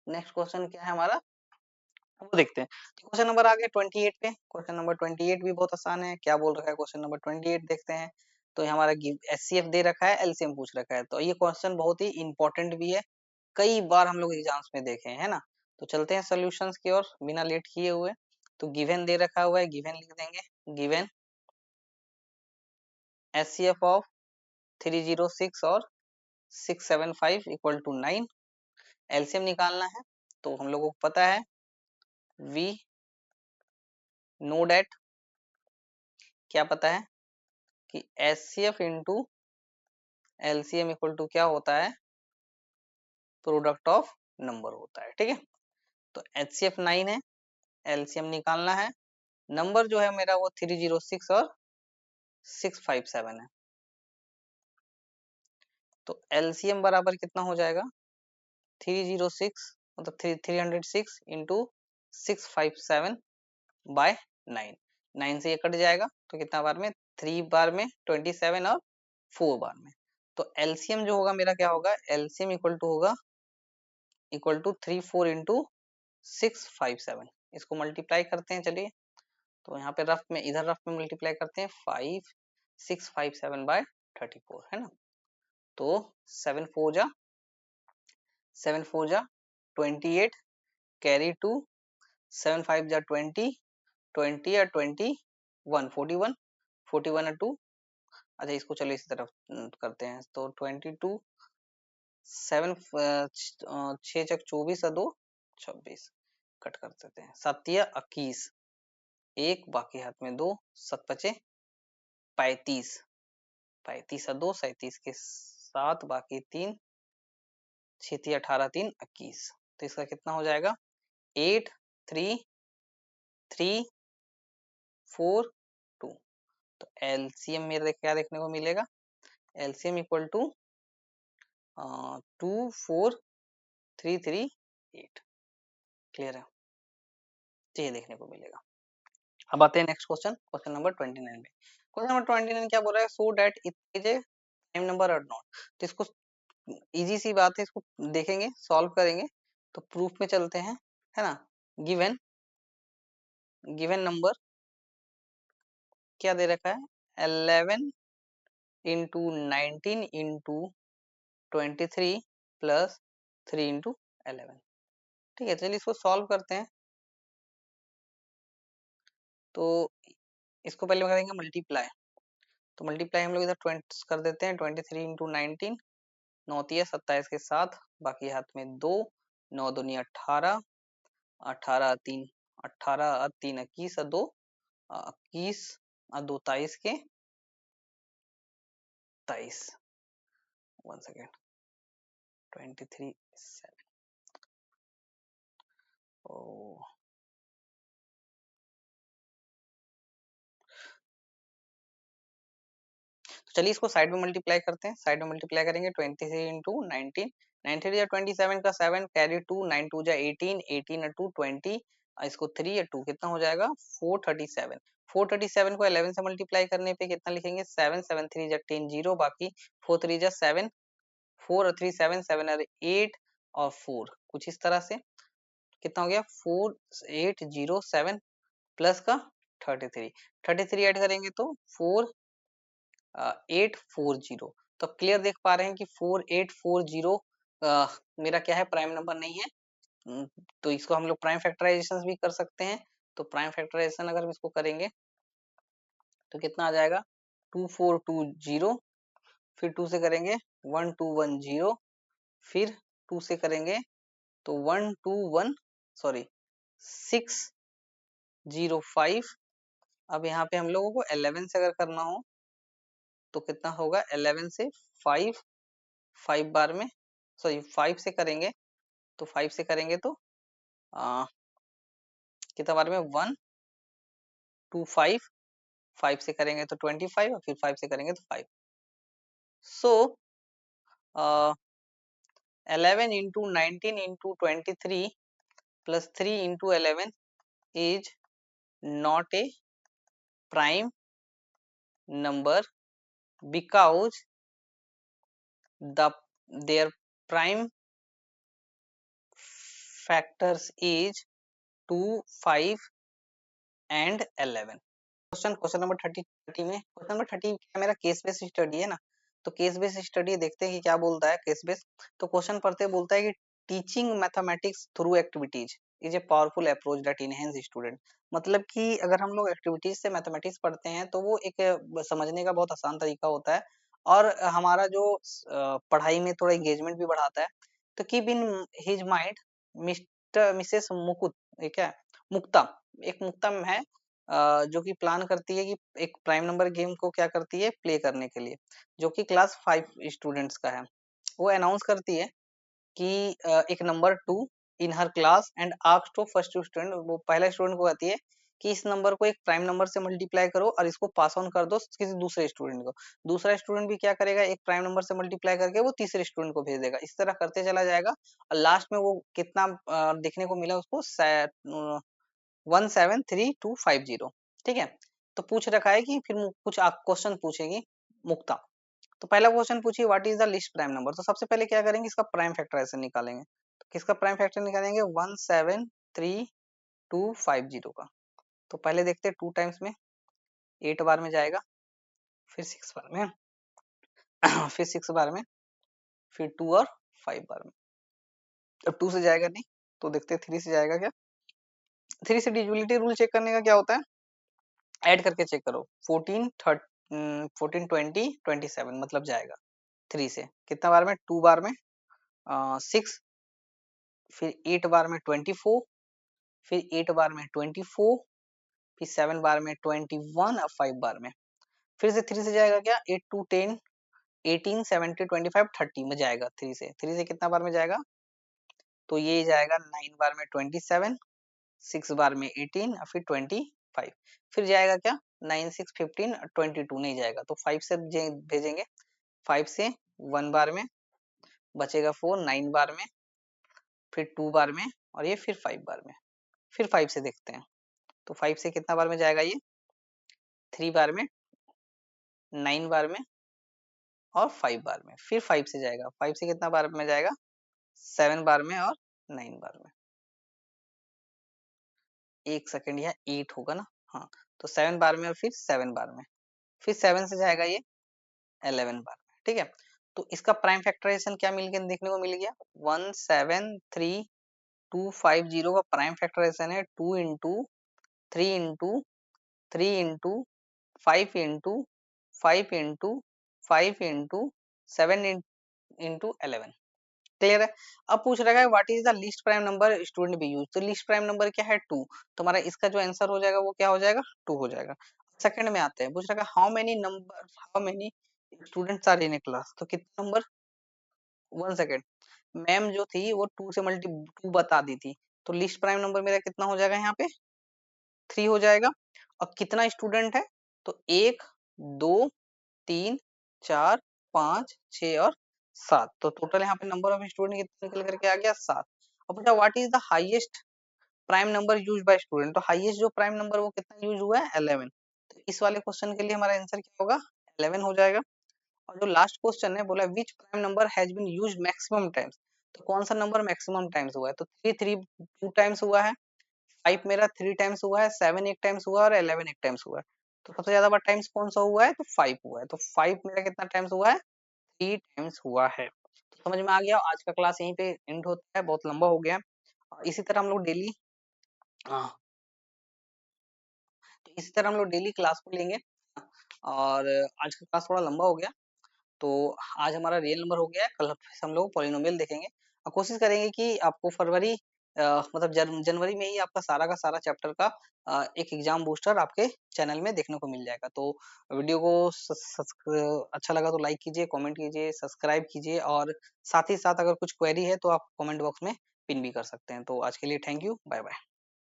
नेक्स्ट क्वेश्चन क्या है हमारा, वो देखते हैं। तो क्वेश्चन नंबर आ गया 28 पे। क्वेश्चन नंबर 28 भी बहुत आसान है। क्या बोल रखा है क्वेश्चन नंबर 28 देखते हैं। तो ये हमारा एचसीएफ दे रखा है, एलसीएम पूछ रखा है। तो ये क्वेश्चन बहुत ही इंपॉर्टेंट भी है, कई बार हम लोग एग्जाम्स में देखे हैं, है ना। तो चलते हैं सॉल्यूशंस की ओर बिना लेट किए हुए। तो गिवन दे रखा हुआ है, गिवन लिख देंगे, गिवन एचसीएफ ऑफ 306 और 675 इक्वल टू 9। एलसीएम निकालना है, तो हम लोगों को पता है वी नो डेट, क्या पता है कि HCF into LCM equal to क्या होता है, प्रोडक्ट ऑफ नंबर होता है। ठीक है, तो एचसीएफ 9 है, एलसीएम निकालना है। नंबर जो है मेरा वो 306 और 657 है। तो एलसीएम बराबर कितना हो जाएगा, 306 मतलब 306 इंटू 657 बाय 9। 9 से ये कट जाएगा तो कितना बार में, 3 बार में 27 और 4 बार में। तो एलसीएम जो होगा मेरा क्या होगा, एलसीएम इक्वल टू होगा इक्वल टू 3 4 इंटू 657। इसको मल्टीप्लाई करते हैं चलिए। तो यहाँ पे रफ में, इधर रफ में मल्टीप्लाई करते हैं 5657 बाय 34 है ना। तो 7 4 जा 28, कैरी 2, 7 5 जा 20, 20 या 21 41, 41 और 2, अच्छा इसको चलो इसी तरफ करते हैं। तो 22, 7 6 चक 24 और 2 26, कट कर देते हैं। 7 या 21, एक बाकी हाथ में 2, 7 पचे 35, 35 और 2 37 के 7 बाकी 3, 6 18 3 21। तो इसका कितना हो जाएगा 8 3 3 4 2। तो एलसीएम मेरे क्या देखने को मिलेगा, एलसीएम इक्वल टू 2 4 3 3 8। क्लियर है, तो ये देखने को मिलेगा। अब आते हैं नेक्स्ट क्वेश्चन, क्वेश्चन नंबर 29 पे। क्वेश्चन नंबर 29 क्या बोल रहा है, so that it is a prime number और नॉट। तो इसको इजी सी बात है, इसको देखेंगे सॉल्व करेंगे। तो प्रूफ में चलते हैं, है ना। गिवन गिवन नंबर क्या दे रखा है, 11 इंटू 19 इंटू 23 प्लस 3 इंटू 11। ठीक है, चलिए इसको सॉल्व करते हैं। तो इसको पहले करेंगे मल्टीप्लाई। तो मल्टीप्लाई हम लोग इधर 20 कर देते हैं, 23 इंटू 19, 9 तिया 27 के साथ, बाकी हाथ में 2, 9 दूनी 18, 18 3 18 3 21 और 2 21 और 2 23 के 23। 1 सेकेंड, 23 7। ओ तो चलिए इसको साइड में मल्टीप्लाई करते हैं। साइड में मल्टीप्लाई करेंगे 23 इंटू 19, 93 या 27 का 7, कैरी 2, 9 2 जा 18, 18 और 2 20, इसको 3 या 2 कितना हो जाएगा 437। 437 को 11 से मल्टीप्लाई करने पे कितना लिखेंगे, 7 7 3 जा 10 0, बाकी 4 3 जा 7, 4 और 3 7, 7 और 8 और 4, कुछ इस तरह से कितना हो गया 4807 प्लस का 33, 33 ऐड करेंगे तो 4840। तो क्लियर देख पा रहे हैं कि 4840 मेरा क्या है, प्राइम नंबर नहीं है। तो इसको हम लोग प्राइम फैक्टराइजेशन भी कर सकते हैं। तो प्राइम फैक्टराइजेशन अगर हम इसको करेंगे तो कितना आ जाएगा 2420, फिर 2 से करेंगे 1210, फिर 2 से करेंगे तो 121 सॉरी 605। अब यहाँ पे हम लोगों को 11 से अगर करना हो तो कितना होगा, 11 से 5 5 बार में, सॉरी 5 से करेंगे तो 5 से करेंगे तो कितना बार में 1 2 5, 5 से करेंगे तो 25 और फिर 5 से करेंगे तो 5। सो 11 into 19 into 23 plus 3 into 11 is not a prime number because their prime factors is 2 5 and 11। Question number 30 में, क्वेश्चन नंबर 30 क्या मेरा केस बेस्ड स्टडी है ना। तो केस बेस्ड स्टडी देखते हैं कि क्या बोलता है केस बेस्ड। तो क्वेश्चन पढ़ते बोलता है कि teaching mathematics through activities is a powerful approach that enhance student. मतलब कि अगर हम लोग एक्टिविटीज से मैथमेटिक्स पढ़ते हैं तो वो एक समझने का बहुत आसान तरीका होता है, और हमारा जो पढ़ाई में थोड़ा एंगेजमेंट भी बढ़ाता है। तो keep in his mind mister Mrs मुकुट, क्या है मुक्ता, एक मुक्ता है जो कि प्लान करती है कि एक प्राइम नंबर गेम को क्या करती है प्ले करने के लिए, जो कि क्लास 5 स्टूडेंट्स का है। वो अनाउंस करती है कि एक number 2 in her class and asks to first student, वो पहला स्टूडेंट को कहती है कि इस नंबर को एक प्राइम नंबर से मल्टीप्लाई करो और इसको पास ऑन कर दो किसी दूसरे स्टूडेंट को। दूसरा स्टूडेंट भी क्या करेगा, एक प्राइम नंबर से मल्टीप्लाई करके वो तीसरे स्टूडेंट को भेज देगा। इस तरह करते चला जाएगा और लास्ट में वो कितना देखने को मिला उसको 173250। ठीक है, तो पूछ रखा है कि फिर कुछ क्वेश्चन पूछेगी मुक्ता। तो पहला क्वेश्चन पूछिए what is the least prime number. तो सबसे पहले क्या करेंगे, इसका प्राइम फैक्टराइजेशन निकालेंगे। तो किसका प्राइम फैक्टर निकालेंगे, 173,250 का। तो पहले देखते हैं 2 टाइम्स में, 8 बार में जाएगा, फिर 6 बार में फिर 6 बार में, फिर 2 और 5 बार में। अब 2 से जाएगा नहीं तो देखते हैं 3 से जाएगा क्या। 3 से डिविजिबिलिटी रूल चेक करने का क्या होता है, ऐड करके चेक करो। 14 20 27 मतलब जाएगा 3 से। कितना बार में, 2 बार में 6, फिर 8 बार में 24, फिर 8 बार में 24, फिर 7 बार में 21 और 5 बार में। फिर से 3 से जाएगा क्या, 8 2 10 18 17 25 30 में जाएगा 3 से। 3 से कितना बार में जाएगा, तो ये जाएगा 9 बार में 27, 6 बार में 18 और फिर 25। फिर जाएगा क्या, 9 6 15 22 नहीं जाएगा तो 5 से भेजेंगे। 5 से 1 बार में बचेगा 4, 9 बार में, फिर 2 बार में और ये फिर 5 बार में। फिर 5 से देखते हैं, तो 5 से कितना बार में जाएगा ये, 3 बार में, 9 बार में और 5 बार में। फिर 5 से जाएगा, 5 से कितना बार में जाएगा, 7 बार में और 9 बार में। एक सेकंड, यह 8 होगा ना, हाँ। तो 7 बार में और फिर 7 बार में, फिर 7 से जाएगा ये 11 बार में, ठीक है। तो इसका प्राइम फैक्टराइजेशन क्या मिल गया, देखने को मिल गया 173,250 का प्राइम फैक्टराइजेशन है 2 into 3 into 3 into 5 into 5 into 5 into 7 into 11। Clear है। अब पूछ रहा है what is the least prime number student B use. तो लीस्ट प्राइम नंबर क्या है, 2। तो हमारा इसका जो आंसर हो जाएगा वो क्या हो जाएगा, 2 हो जाएगा। सेकंड में आते हैं, पूछ रहा है how many students are in a class. तो कितना नंबर, 1 सेकंड, मैम जो थी वो 2 से मल्टी 2 बता दी थी, तो लिस्ट प्राइम नंबर मेरा कितना हो जाएगा यहाँ पे, 3 हो जाएगा। और कितना स्टूडेंट है, तो 1 2 3 4 5 6 और 7। तो टोटल यहाँ पे नंबर ऑफ स्टूडेंट कितना निकल करके आ गया, 7। अब पूछा what is the highest prime number use by student. तो हाईएस्ट जो प्राइम नंबर वो कितना यूज हुआ है, 11। तो इस वाले क्वेश्चन के लिए हमारा आंसर क्या होगा, 11 हो जाएगा। और जो लास्ट क्वेश्चन है, बोला which prime number has been used maximum times. तो कौन सा नंबर मैक्सिमम टाइम्स हुआ है, तो 3 2 टाइम्स हुआ है, 5 मेरा 3 टाइम्स हुआ है, 7 एक टाइम्स हुआ है और 11 एक टाइम्स हुआ है। तो सबसे ज्यादा बार टाइम्स कौन सा हुआ है, तो 5 हुआ है। तो 5 मेरा कितना टाइम्स हुआ है, 3 टाइम्स हुआ है। तो समझ में आ गया। आज का क्लास यहीं पे एंड होता है, बहुत लंबा हो गया। इसी तरह हम लोग डेली, हाँ, तो इसी तरह हम लोग डेली क्लास को लेंगे। और आज का क्लास थोड़ा लंबा हो गया, तो आज हमारा रियल नंबर हो गया है, कल फिर हम लोग पॉलिनोमियल देखेंगे। और कोशिश करेंगे कि आपको फरवरी मतलब जनवरी में ही आपका सारा का सारा चैप्टर का एक एग्जाम बूस्टर आपके चैनल में देखने को मिल जाएगा। तो वीडियो को अच्छा लगा तो लाइक कीजिए, कमेंट कीजिए, सब्सक्राइब कीजिए, और साथ ही साथ अगर कुछ क्वेरी है तो आप कमेंट बॉक्स में पिन भी कर सकते हैं। तो आज के लिए थैंक यू, बाय बाय।